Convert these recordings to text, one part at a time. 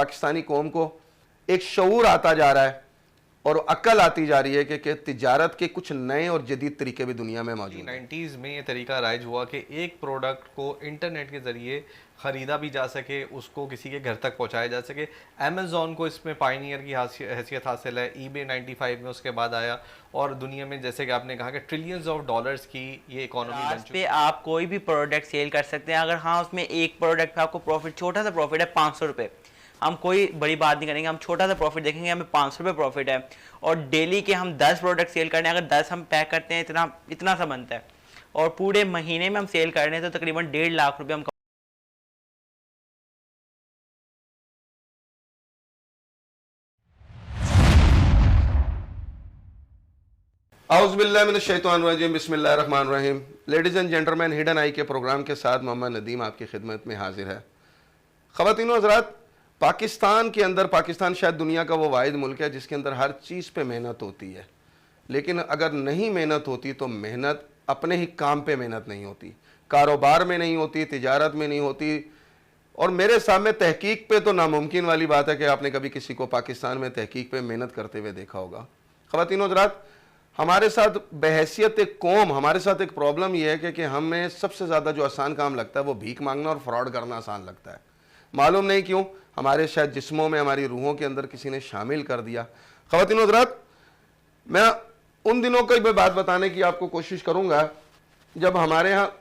पाकिस्तानी कौम को एक शऊर आता जा रहा है और अक्ल आती जा रही है कि तिजारत के कुछ नए और जदीद तरीके भी दुनिया में मौजूद हैं। 90s में ये तरीका राइज हुआ कि एक प्रोडक्ट को इंटरनेट के ज़रिए ख़रीदा भी जा सके, उसको किसी के घर तक पहुंचाया जा सके। अमेज़ॉन को इसमें पायनियर की हैसियत हासिल है। ईबे 95 में उसके बाद आया और दुनिया में जैसे कि आपने कहा कि ट्रिलियंस ऑफ डॉलर्स की ये इकोनॉमी बन चुकी है। आप कोई भी प्रोडक्ट सेल कर सकते हैं, अगर हाँ उसमें एक प्रोडक्ट पे आपको प्रॉफिट, छोटा सा प्रॉफिट है 500 रुपये, हम कोई बड़ी बात नहीं करेंगे, हम छोटा सा प्रॉफिट देखेंगे, हमें 500 रुपये प्रॉफिट है और डेली के हम 10 प्रोडक्ट सेल करने हैं, अगर 10 हम पैक करते हैं इतना सा बनता है और पूरे महीने में हम सेल कर रहे हैं तो तकरीबन 1.5 लाख रुपये हम। औज़ुबिल्लाहिमिनश्शैतानिर्रजीम, बिस्मिल्लाहिर्रहमानिर्रहीम। लेडीज़ एंड जेंटलमैन, हिडन आई के प्रोग्राम के साथ मोहम्मद नदीम आपकी खिदमत में हाजिर है। ख़वातीन हज़रात, पाकिस्तान के अंदर, पाकिस्तान शायद दुनिया का वो वाहिद मुल्क है जिसके अंदर हर चीज़ पे मेहनत होती है, लेकिन अगर नहीं मेहनत होती तो मेहनत अपने ही काम पे मेहनत नहीं होती, कारोबार में नहीं होती, तिजारत में नहीं होती। और मेरे सामने तहकीक पे तो नामुमकिन वाली बात है कि आपने कभी किसी को पाकिस्तान में तहकीक पे मेहनत करते हुए देखा होगा। ख़वातीन हज़रात, हमारे साथ बहैसियत एक कौम, हमारे साथ एक प्रॉब्लम यह है कि हमें सबसे ज़्यादा जो आसान काम लगता है वो भीख मांगना और फ्रॉड करना आसान लगता है। मालूम नहीं क्यों, हमारे शायद जिस्मों में, हमारी रूहों के अंदर किसी ने शामिल कर दिया। ख़वातीन हज़रात, मैं उन दिनों की मैं बात बताने की आपको कोशिश करूँगा जब हमारे यहाँ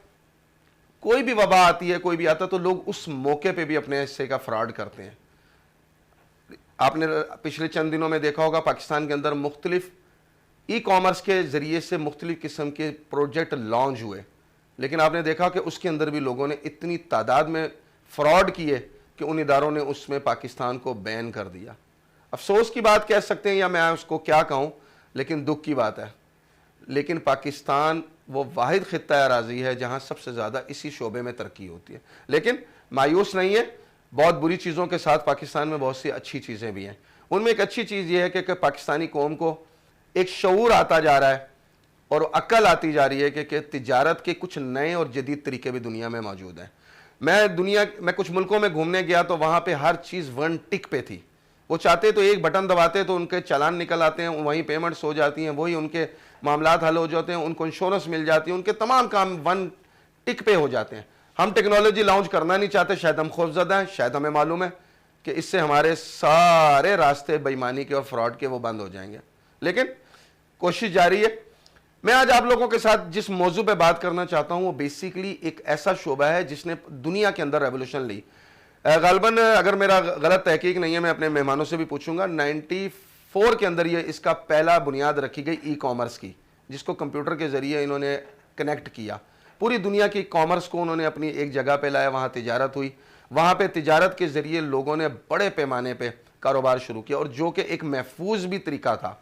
कोई भी वबा आती है, कोई भी आता, तो लोग उस मौके पे भी अपने हिस्से का फ्रॉड करते हैं। आपने पिछले चंद दिनों में देखा होगा पाकिस्तान के अंदर मुख्तलिफ ई कॉमर्स के ज़रिए से मुख्तलिफ किस्म के प्रोजेक्ट लॉन्च हुए, लेकिन आपने देखा कि उसके अंदर भी लोगों ने इतनी तादाद में फ़्रॉड किए कि उन इदारों ने उसमें पाकिस्तान को बैन कर दिया। अफसोस की बात कह सकते हैं या मैं उसको क्या कहूँ, लेकिन दुख की बात है। लेकिन पाकिस्तान वो वाहिद ख़ित्ता अराज़ी है जहाँ सबसे ज़्यादा इसी शोबे में तरक्की होती है। लेकिन मायूस नहीं है, बहुत बुरी चीज़ों के साथ पाकिस्तान में बहुत सी अच्छी चीज़ें भी हैं। उनमें एक अच्छी चीज़ ये है कि पाकिस्तानी कौम को एक शऊर आता जा रहा है और अक्ल आती जा रही है कि तिजारत के कुछ नए और जदीद तरीके भी दुनिया में मौजूद हैं। मैं कुछ मुल्कों में घूमने गया तो वहाँ पे हर चीज़ वन टिक पे थी। वो चाहते तो एक बटन दबाते तो उनके चालान निकल आते हैं, वहीं पेमेंट्स हो जाती हैं, वही उनके मामलात हल हो जाते हैं, उनको इंश्योरेंस मिल जाती है, उनके तमाम काम वन टिक पे हो जाते हैं। हम टेक्नोलॉजी लॉन्च करना नहीं चाहते, शायद हम खौफज़दा हैं, शायद हमें मालूम है कि इससे हमारे सारे रास्ते बेईमानी के और फ्रॉड के वो बंद हो जाएंगे, लेकिन कोशिश जारी है। मैं आज आप लोगों के साथ जिस मौजू पे बात करना चाहता हूं वो बेसिकली एक ऐसा शोबा है जिसने दुनिया के अंदर रेवोल्यूशन ली। गालबन अगर मेरा गलत तहकीक नहीं है, मैं अपने मेहमानों से भी पूछूंगा, 94 के अंदर ये इसका पहला बुनियाद रखी गई ई कॉमर्स की, जिसको कंप्यूटर के ज़रिए इन्होंने कनेक्ट किया। पूरी दुनिया की कॉमर्स को उन्होंने अपनी एक जगह पे लाया, वहाँ तिजारत हुई, वहाँ पे तिजारत के ज़रिए लोगों ने बड़े पैमाने पर कारोबार शुरू किया, और जो कि एक महफूज भी तरीका था।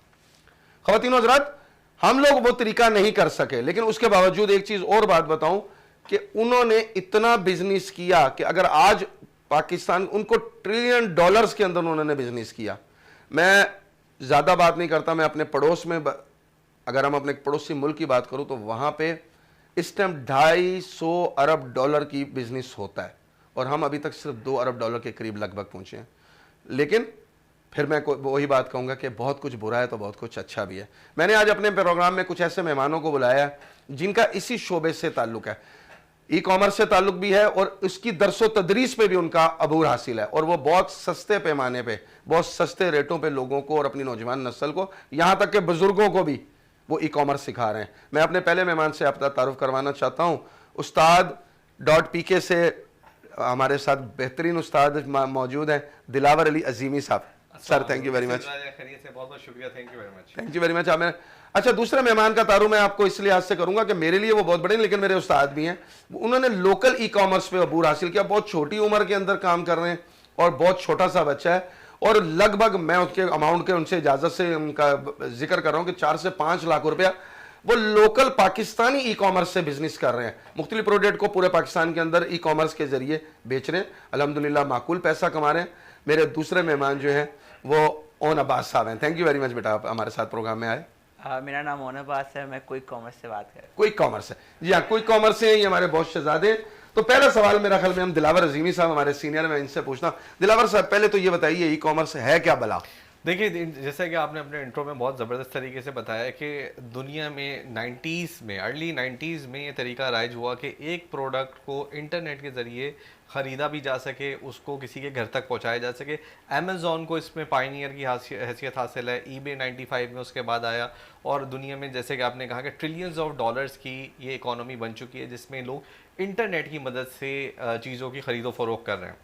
ख़वातीन हज़रात, हम लोग वो तरीका नहीं कर सके, लेकिन उसके बावजूद एक चीज़ और बात बताऊं कि उन्होंने इतना बिजनेस किया कि अगर आज पाकिस्तान, उनको $ट्रिलियन के अंदर उन्होंने बिजनेस किया। मैं ज़्यादा बात नहीं करता, मैं अपने पड़ोस में, अगर हम अपने पड़ोसी मुल्क की बात करूं तो वहाँ पे इस टाइम $250 अरब की बिजनेस होता है और हम अभी तक सिर्फ $2 अरब के करीब लगभग पहुँचे हैं। लेकिन फिर मैं वही बात कहूँगा कि बहुत कुछ बुरा है तो बहुत कुछ अच्छा भी है। मैंने आज अपने प्रोग्राम में कुछ ऐसे मेहमानों को बुलाया है जिनका इसी शोबे से ताल्लुक़ है, ई कॉमर्स से ताल्लुक़ भी है और उसकी दरसो तदरीस पे भी उनका अबूर हासिल है, और वो बहुत सस्ते पैमाने पे, बहुत सस्ते रेटों पे लोगों को और अपनी नौजवान नस्ल को, यहाँ तक के बुज़ुर्गों को भी वो ई कॉमर्स सिखा रहे हैं। मैं अपने पहले मेहमान से अपना तारुफ करवाना चाहता हूँ। उस्ताद.pk से हमारे साथ बेहतरीन उस्ताद मौजूद हैं, दिलावर अली अजीमी साहब। Sir thank you very much. बहुत बहुत शुक्रिया, thank you very much. Thank you very much. अच्छा, दूसरे मेहमान का तारुफ मैं आपको इसलिए आज से करूंगा कि मेरे लिए वो बहुत बड़े, लेकिन मेरे उस्ताद भी हैं। उन्होंने लोकल ई कॉमर्स पे अबूर हासिल किया, बहुत छोटी उम्र के अंदर काम कर रहे हैं और बहुत छोटा सा बच्चा है, और लगभग मैं उसके अमाउंट के उनसे इजाज़त से उनका जिक्र कर रहा हूँ कि 4 से 5 लाख रुपया वो लोकल पाकिस्तानी ई कॉमर्स से बिजनेस कर रहे हैं। मुख्तलिफ प्रोडक्ट को पूरे पाकिस्तान के अंदर ई कॉमर्स के जरिए बेच रहे हैं, अल्हम्दुलिल्लाह माकूल पैसा कमा रहे हैं। मेरे दूसरे मेहमान जो हैं वो ओन अब्बास साहब हैं। थैंक यू वेरी मच बेटा, आप हमारे साथ प्रोग्राम में आए। मेरा नाम ओन अब्बास है, मैं क्विक कॉमर्स से बात कर रहा हूँ। क्विक कॉमर्स है जी हाँ, क्विक कॉमर्स से ये हमारे बहुत शहजादे। तो पहला सवाल मेरा ख्याल में हम दिलावर अजीमी साहब हमारे सीनियर, मैं इनसे पूछता हूँ। दिलावर साहब, पहले तो ये बताइए ई कॉमर्स है क्या भला? देखिए, जैसे कि आपने अपने इंट्रो में बहुत ज़बरदस्त तरीके से बताया कि दुनिया में 90s में, अर्ली 90s में ये तरीका राइज हुआ कि एक प्रोडक्ट को इंटरनेट के ज़रिए ख़रीदा भी जा सके, उसको किसी के घर तक पहुंचाया जा सके। अमेज़ॉन को इसमें पायनियर की हैसियत हासिल है। eBay 95 में उसके बाद आया, और दुनिया में जैसे कि आपने कहा कि ट्रिलियंस ऑफ डॉलर्स की ये इकॉनमी बन चुकी है, जिसमें लोग इंटरनेट की मदद से चीज़ों की ख़रीदो फरोख्त कर रहे हैं।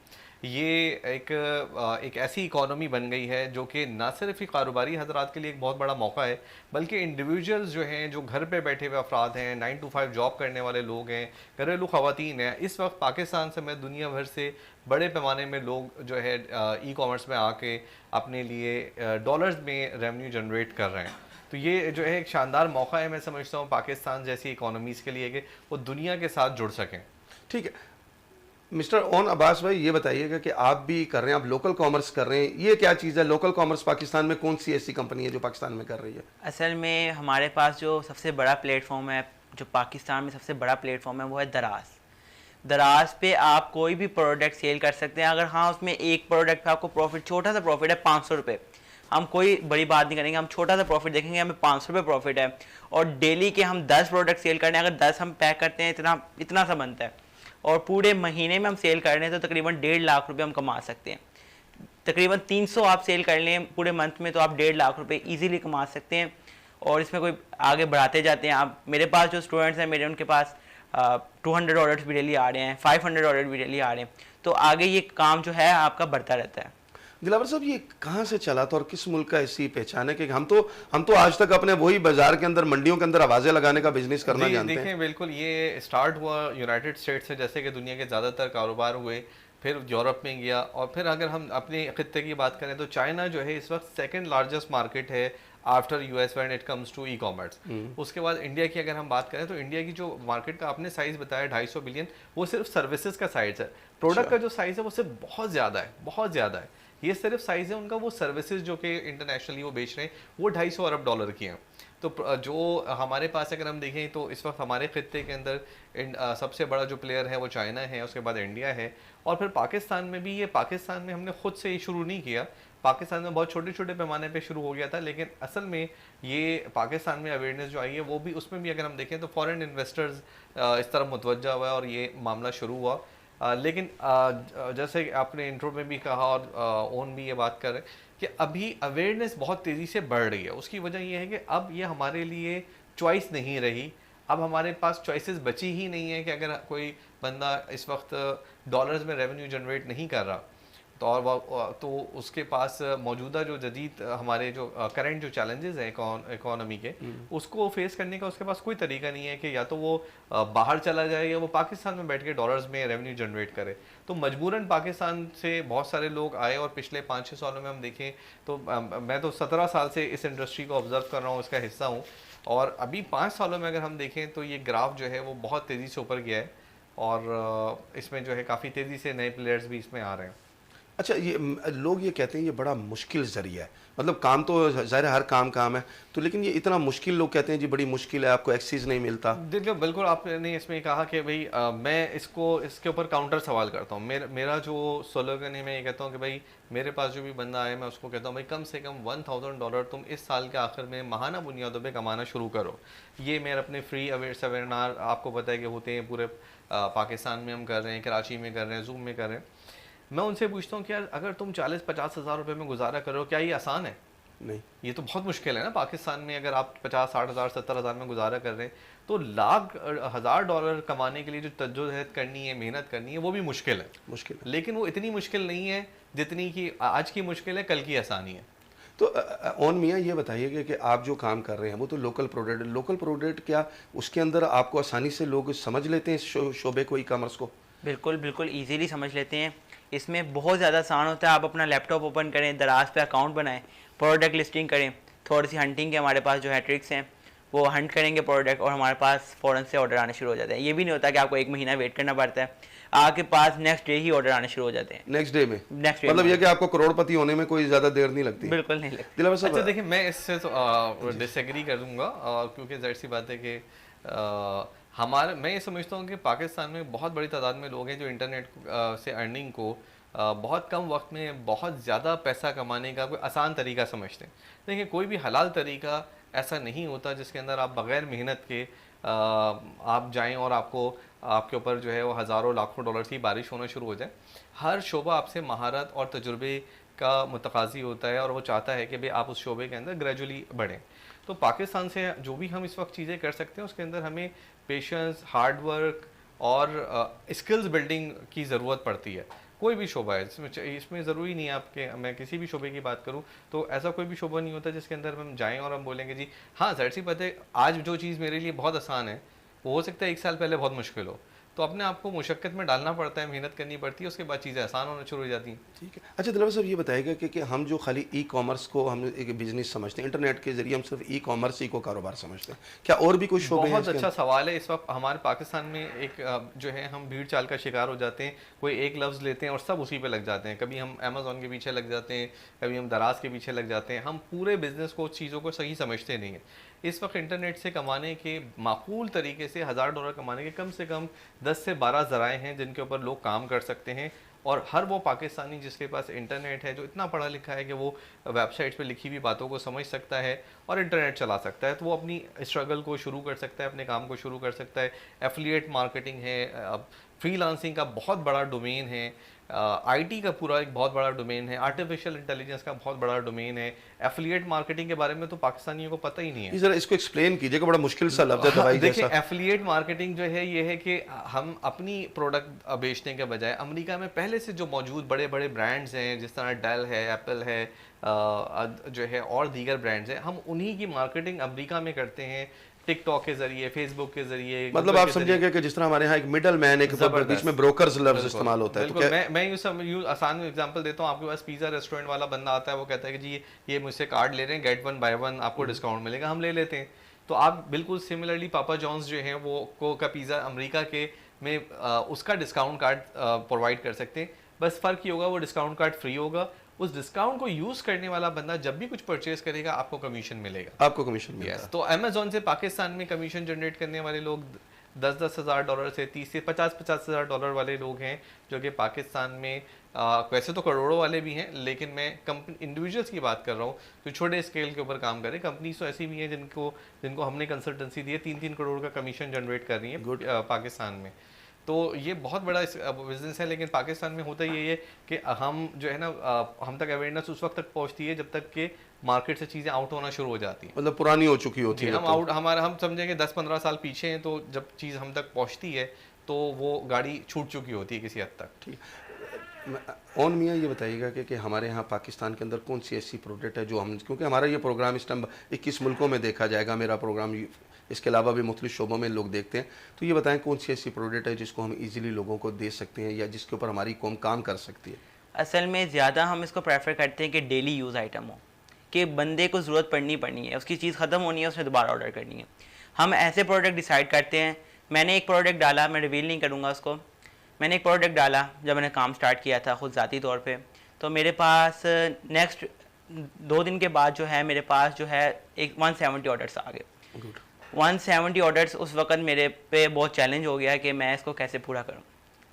ये एक ऐसी इकॉनमी बन गई है जो कि ना सिर्फ ही कारोबारी हजरात के लिए एक बहुत बड़ा मौका है, बल्कि इंडिविजुअल्स जो हैं, जो घर पे बैठे हुए अफराद हैं, 9 to 5 जॉब करने वाले लोग हैं, घरेलू ख़वातीन हैं, इस वक्त पाकिस्तान समेत दुनिया भर से बड़े पैमाने में लोग जो है ई कॉमर्स में आके अपने लिए डॉलर्स में रेवेन्यू जनरेट कर रहे हैं। तो ये जो है एक शानदार मौका है, मैं समझता हूँ पाकिस्तान जैसी इकोनॉमीज़ के लिए कि वो दुनिया के साथ जुड़ सकें। ठीक है मिस्टर ओन अब्बास भाई, ये बताइएगा कि आप भी कर रहे हैं, आप लोकल कॉमर्स कर रहे हैं, ये क्या चीज़ है लोकल कॉमर्स? पाकिस्तान में कौन सी ऐसी कंपनी है जो पाकिस्तान में कर रही है? असल में हमारे पास जो सबसे बड़ा प्लेटफॉर्म है, जो पाकिस्तान में सबसे बड़ा प्लेटफॉर्म है, वो है दराज। दराज पे आप कोई भी प्रोडक्ट सेल कर सकते हैं। अगर हाँ उसमें एक प्रोडक्ट पे आपको प्रॉफिट, छोटा सा प्रॉफिट है 500 रुपये, हम कोई बड़ी बात नहीं करेंगे, हम छोटा सा प्रॉफिट देखेंगे, हमें 500 रुपये प्रॉफिट है, और डेली के हम 10 प्रोडक्ट सेल कर रहे हैं, अगर 10 हम पैक करते हैं, इतना सा बनता है, और पूरे महीने में हम सेल कर रहे हैं तो तकरीबन 1.5 लाख रुपए हम कमा सकते हैं। तकरीबन 300 आप सेल कर लें पूरे मंथ में तो आप 1.5 लाख रुपए इजीली कमा सकते हैं। और इसमें कोई आगे बढ़ाते जाते हैं आप। मेरे पास जो स्टूडेंट्स हैं, मेरे उनके पास 200 ऑर्डर्स भी डेली आ रहे हैं, 500 ऑर्डर भी डेली आ रहे हैं, तो आगे ये काम जो है आपका बढ़ता रहता है। दिलावर साहब, ये कहाँ से चला था और किस मुल्क का ऐसी पहचान है कि हम तो आज तक अपने वही बाजार के अंदर, मंडियों के अंदर आवाज़ें लगाने का बिजनेस करना जानते हैं? देखें, बिल्कुल ये स्टार्ट हुआ यूनाइटेड स्टेट्स से, जैसे कि दुनिया के ज़्यादातर कारोबार हुए, फिर यूरोप में गया, और फिर अगर हम अपने खित्ते की बात करें तो चाइना जो है इस वक्त सेकंड लार्जेस्ट मार्केट है after US when it comes to e commerce. उसके बाद इंडिया की अगर हम बात करें तो इंडिया की जो मार्केट का आपने साइज़ बताया 250 बिलियन, वो सिर्फ सर्विसेज का साइज़ है। प्रोडक्ट का जो साइज़ है वो सिर्फ बहुत ज़्यादा है, बहुत ज़्यादा है। ये सिर्फ साइज़ है उनका, वो सर्विसेज जो कि इंटरनेशनली वो बेच रहे हैं वो 250 अरब डॉलर की हैं। तो जो हमारे पास अगर हम देखें तो इस वक्त हमारे खित्ते के अंदर सबसे बड़ा जो प्लेयर है वो चाइना है, उसके बाद इंडिया है, और फिर पाकिस्तान में भी। ये पाकिस्तान में हमने खुद से ही शुरू नहीं किया, पाकिस्तान में बहुत छोटे छोटे पैमाने पे शुरू हो गया था, लेकिन असल में ये पाकिस्तान में अवेयरनेस जो आई है वो भी, उसमें भी अगर हम देखें तो फॉरेन इन्वेस्टर्स इस तरफ मुतवज्जा हुआ और ये मामला शुरू हुआ। लेकिन जैसे आपने इंट्रो में भी कहा और ओन भी ये बात कर रहे हैं कि अभी अवेयरनेस बहुत तेज़ी से बढ़ रही है। उसकी वजह ये है कि अब ये हमारे लिए चॉइस नहीं रही, अब हमारे पास चॉइसेस बची ही नहीं है कि अगर कोई बंदा इस वक्त डॉलर्स में रेवेन्यू जनरेट नहीं कर रहा तो उसके पास मौजूदा जो जदीद हमारे जो करंट जो चैलेंजेस हैं इकोनॉमी के, उसको फेस करने का उसके पास कोई तरीका नहीं है कि या तो वो बाहर चला जाए या वो पाकिस्तान में बैठ के डॉलर्स में रेवेन्यू जनरेट करे। तो मजबूरन पाकिस्तान से बहुत सारे लोग आए, और पिछले 5-6 सालों में हम देखें तो मैं तो 17 साल से इस इंडस्ट्री को ऑब्जर्व कर रहा हूँ, इसका हिस्सा हूँ, और अभी 5 सालों में अगर हम देखें तो ये ग्राफ जो है वो बहुत तेज़ी से ऊपर गया है, और इसमें जो है काफ़ी तेज़ी से नए प्लेयर्स भी इसमें आ रहे हैं। अच्छा, ये लोग ये कहते हैं ये बड़ा मुश्किल ज़रिया है, मतलब काम तो ज़ाहिर हर काम है, तो लेकिन ये इतना मुश्किल, लोग कहते हैं जी बड़ी मुश्किल है, आपको एक्सेस नहीं मिलता। देखिए, बिल्कुल आपने इसमें कहा कि भाई मैं इसके ऊपर काउंटर सवाल करता हूँ। मेरा जो स्लोगन है, मैं ये कहता हूँ कि भाई मेरे पास जो भी बंदा आए, मैं उसको कहता हूँ भाई कम से कम $1000 तुम इस साल के आखिर में माहाना बुनियादों पे कमाना शुरू करो। ये मेरे अपने फ्री सेमिनार आपको पता है कि होते हैं पूरे पाकिस्तान में, हम कर रहे हैं, कराची में कर रहे हैं, जूम में कर रहे हैं। मैं उनसे पूछता हूँ कि यार अगर तुम 40-50 हज़ार रुपये में गुजारा करो, क्या ये आसान है? नहीं, ये तो बहुत मुश्किल है ना। पाकिस्तान में अगर आप 50-60 हज़ार 70 हज़ार में गुजारा कर रहे हैं तो लाख $1000 कमाने के लिए जो जद्दोजहद करनी है, मेहनत करनी है, वो भी मुश्किल है। लेकिन वो इतनी मुश्किल नहीं है जितनी कि आज की मुश्किल है, कल की आसानी है। तो ओन मियाँ, ये बताइएगा कि आप जो काम कर रहे हैं वो तो लोकल प्रोडक्ट, क्या उसके अंदर आपको आसानी से लोग समझ लेते हैं इस शोबे को, ई कॉमर्स को? बिल्कुल ईजीली समझ लेते हैं। इसमें बहुत ज़्यादा आसान होता है। आप अपना लैपटॉप ओपन करें, दराज पे अकाउंट बनाएं, प्रोडक्ट लिस्टिंग करें, थोड़ी सी हंटिंग के हमारे पास जो है ट्रिक्स हैं, वो हंट करेंगे प्रोडक्ट और हमारे पास फ़ौरन से ऑर्डर आने शुरू हो जाते हैं। ये भी नहीं होता कि आपको 1 महीना वेट करना पड़ता है, आपके पास नेक्स्ट डे ही ऑर्डर आने शुरू हो जाते हैं। नेक्स्ट डे में मतलब ये कि आपको करोड़पति होने में कोई ज़्यादा देर नहीं लगती? बिल्कुल नहीं लगती। दिलावर साहब, अच्छा देखिए, मैं इससे तो डिसएग्री करूँगा, क्योंकि जाहिर सी बात है कि मैं ये समझता हूँ कि पाकिस्तान में बहुत बड़ी तादाद में लोग हैं जो इंटरनेट से अर्निंग को बहुत कम वक्त में बहुत ज़्यादा पैसा कमाने का कोई आसान तरीका समझते हैं। देखिए, कोई भी हलाल तरीका ऐसा नहीं होता जिसके अंदर आप बग़ैर मेहनत के आप जाएं और आपके ऊपर जो है वो हज़ारों लाखों डॉलर्स की बारिश होना शुरू हो जाए। हर शोबा आपसे महारत और तजुर्बे का मुतकाज़ी होता है और वो चाहता है कि भाई आप उस शोबे के अंदर ग्रेजुअली बढ़ें। तो पाकिस्तान से जो भी हम इस वक्त चीज़ें कर सकते हैं उसके अंदर हमें पेशेंस, हार्ड वर्क और स्किल्स बिल्डिंग की ज़रूरत पड़ती है। कोई भी शोबा है इसमें ज़रूरी नहीं है आपके, मैं किसी भी शोबे की बात करूं तो ऐसा कोई भी शोबा नहीं होता जिसके अंदर हम जाएं और हम बोलेंगे जी हाँ ज़ाहिर सी बात है, आज जो चीज़ मेरे लिए बहुत आसान है वो हो सकता है 1 साल पहले बहुत मुश्किल हो। तो अपने आप को मुशक्क़त में डालना पड़ता है, मेहनत करनी पड़ती है, उसके बाद चीज़ें आसान होना शुरू हो जाती हैं। ठीक है। अच्छा दिलवर साहब, ये बताइएगा कि हम जो खाली ई कॉमर्स को हम एक बिजनेस समझते हैं, इंटरनेट के जरिए हम सिर्फ ई कॉमर्स ही को कारोबार समझते हैं, क्या और भी कुछ शोबे हैं? बहुत अच्छा सवाल है। इस वक्त हमारे पाकिस्तान में एक जो है हम भीड़ चाल का शिकार हो जाते हैं। कोई एक लफ्ज़ लेते हैं और सब उसी पे लग जाते हैं। कभी हम अमेज़ॉन के पीछे लग जाते हैं, कभी हम दराज के पीछे लग जाते हैं। हम पूरे बिज़नेस को, चीज़ों को सही समझते नहीं हैं। इस वक्त इंटरनेट से कमाने के माकूल तरीके से $1000 कमाने के कम से कम 10 से 12 ज़राए हैं जिनके ऊपर लोग काम कर सकते हैं। और हर वो पाकिस्तानी जिसके पास इंटरनेट है, जो इतना पढ़ा लिखा है कि वो वेबसाइट्स पे लिखी हुई बातों को समझ सकता है और इंटरनेट चला सकता है, तो वो अपनी स्ट्रगल को शुरू कर सकता है, अपने काम को शुरू कर सकता है। एफिलिएट मार्केटिंग है, फ्रीलांसिंग का बहुत बड़ा डोमेन है, आईटी का पूरा एक बहुत बड़ा डोमेन है, आर्टिफिशियल इंटेलिजेंस का बहुत बड़ा डोमेन है। एफिलिएट मार्केटिंग के बारे में तो पाकिस्तानियों को पता ही नहीं है। जरा इसको एक्सप्लेन कीजिएगा, बड़ा मुश्किल सा लफ्ज़ है दवाई देखिए, जैसा। एफिलिएट मार्केटिंग जो है ये है कि हम अपनी प्रोडक्ट बेचने के बजाय अमेरिका में पहले से जो मौजूद बड़े बड़े ब्रांड्स हैं, जिस तरह डेल है, एप्पल है, जो है और दीगर ब्रांड्स हैं, हम उन्हीं की मार्केटिंग अमेरिका में करते हैं, टिकटॉक के जरिए, फेसबुक के जरिए। मतलब आप समझिएगा कि जिस तरह हमारे यहाँ एक मिडल मैन, एक बीच में ब्रोकर्स लफ्ज़ इस्तेमाल होता है। बिल्कुल, मैं यूँ आसान एग्जांपल देता हूँ। आपके पास पिज़्ज़ा रेस्टोरेंट वाला बंदा आता है, वो कहता है कि जी ये मुझसे कार्ड ले रहे हैं, गेट 1 बाय 1 आपको डिस्काउंट मिलेगा, हम ले लेते हैं। तो आप बिल्कुल सिमिलरली पापा जॉन्स जो हैं वो का पिज़्ज़ा अमेरिका के में उसका डिस्काउंट कार्ड प्रोवाइड कर सकते हैं। बस फ़र्क ये होगा, वो डिस्काउंट कार्ड फ्री होगा। उस डिस्काउंट को यूज़ करने वाला बंदा जब भी कुछ परचेज करेगा आपको कमीशन मिलेगा। आपको कमीशन मिलेगा। तो अमेज़ॉन से पाकिस्तान में कमीशन जनरेट करने वाले लोग $10-10 हज़ार डॉलर से $30 से $50-50 हज़ार डॉलर वाले लोग हैं जो कि पाकिस्तान में वैसे तो करोड़ों वाले भी हैं, लेकिन मैं कंपनी इंडिविजुअल्स की बात कर रहा हूँ जो छोटे स्केल के ऊपर काम करें। कंपनीज तो ऐसी भी हैं जिनको हमने कंसल्टेंसी दी है, 3-3 करोड़ का कमीशन जनरेट कर रही है पाकिस्तान में। तो ये बहुत बड़ा बिजनेस है। लेकिन पाकिस्तान में होता ये है कि हम जो है ना, हम तक अवेयरनेस उस वक्त तक पहुंचती है जब तक कि मार्केट से चीज़ें आउट होना शुरू हो जाती हैं। मतलब पुरानी हो चुकी होती है। हम समझेंगे 10-15 साल पीछे हैं, तो जब चीज़ हम तक पहुंचती है तो वो गाड़ी छूट चुकी होती है किसी हद तक। ठीक। ओन मियाँ, ये बताइएगा कि हमारे यहाँ पाकिस्तान के अंदर कौन सी ऐसी प्रोडक्ट है जो हम, क्योंकि हमारा ये प्रोग्राम इस टाइम 21 मुल्कों में देखा जाएगा, मेरा प्रोग्राम इसके अलावा भी मुख्तलिफ शोबों में लोग देखते हैं, तो ये बताएं कौन सी ऐसी प्रोडक्ट है जिसको हम इजीली लोगों को दे सकते हैं या जिसके ऊपर हमारी कौम काम कर सकती है? असल में ज़्यादा हम इसको प्रेफर करते हैं कि डेली यूज़ आइटम हो, कि बंदे को ज़रूरत पड़नी है, उसकी चीज़ ख़त्म होनी है, उसने दोबारा ऑर्डर करनी है। हम ऐसे प्रोडक्ट डिसाइड करते हैं। मैंने एक प्रोडक्ट डाला, मैं रिवील नहीं करूँगा उसको, मैंने एक प्रोडक्ट डाला जब मैंने काम स्टार्ट किया था खुद ज़ाती तौर पे, तो मेरे पास नेक्स्ट 2 दिन के बाद जो है मेरे पास जो है एक 170 ऑर्डर्स आ गए। 170 ऑर्डर्स उस वक्त मेरे पे बहुत चैलेंज हो गया कि मैं इसको कैसे पूरा करूं।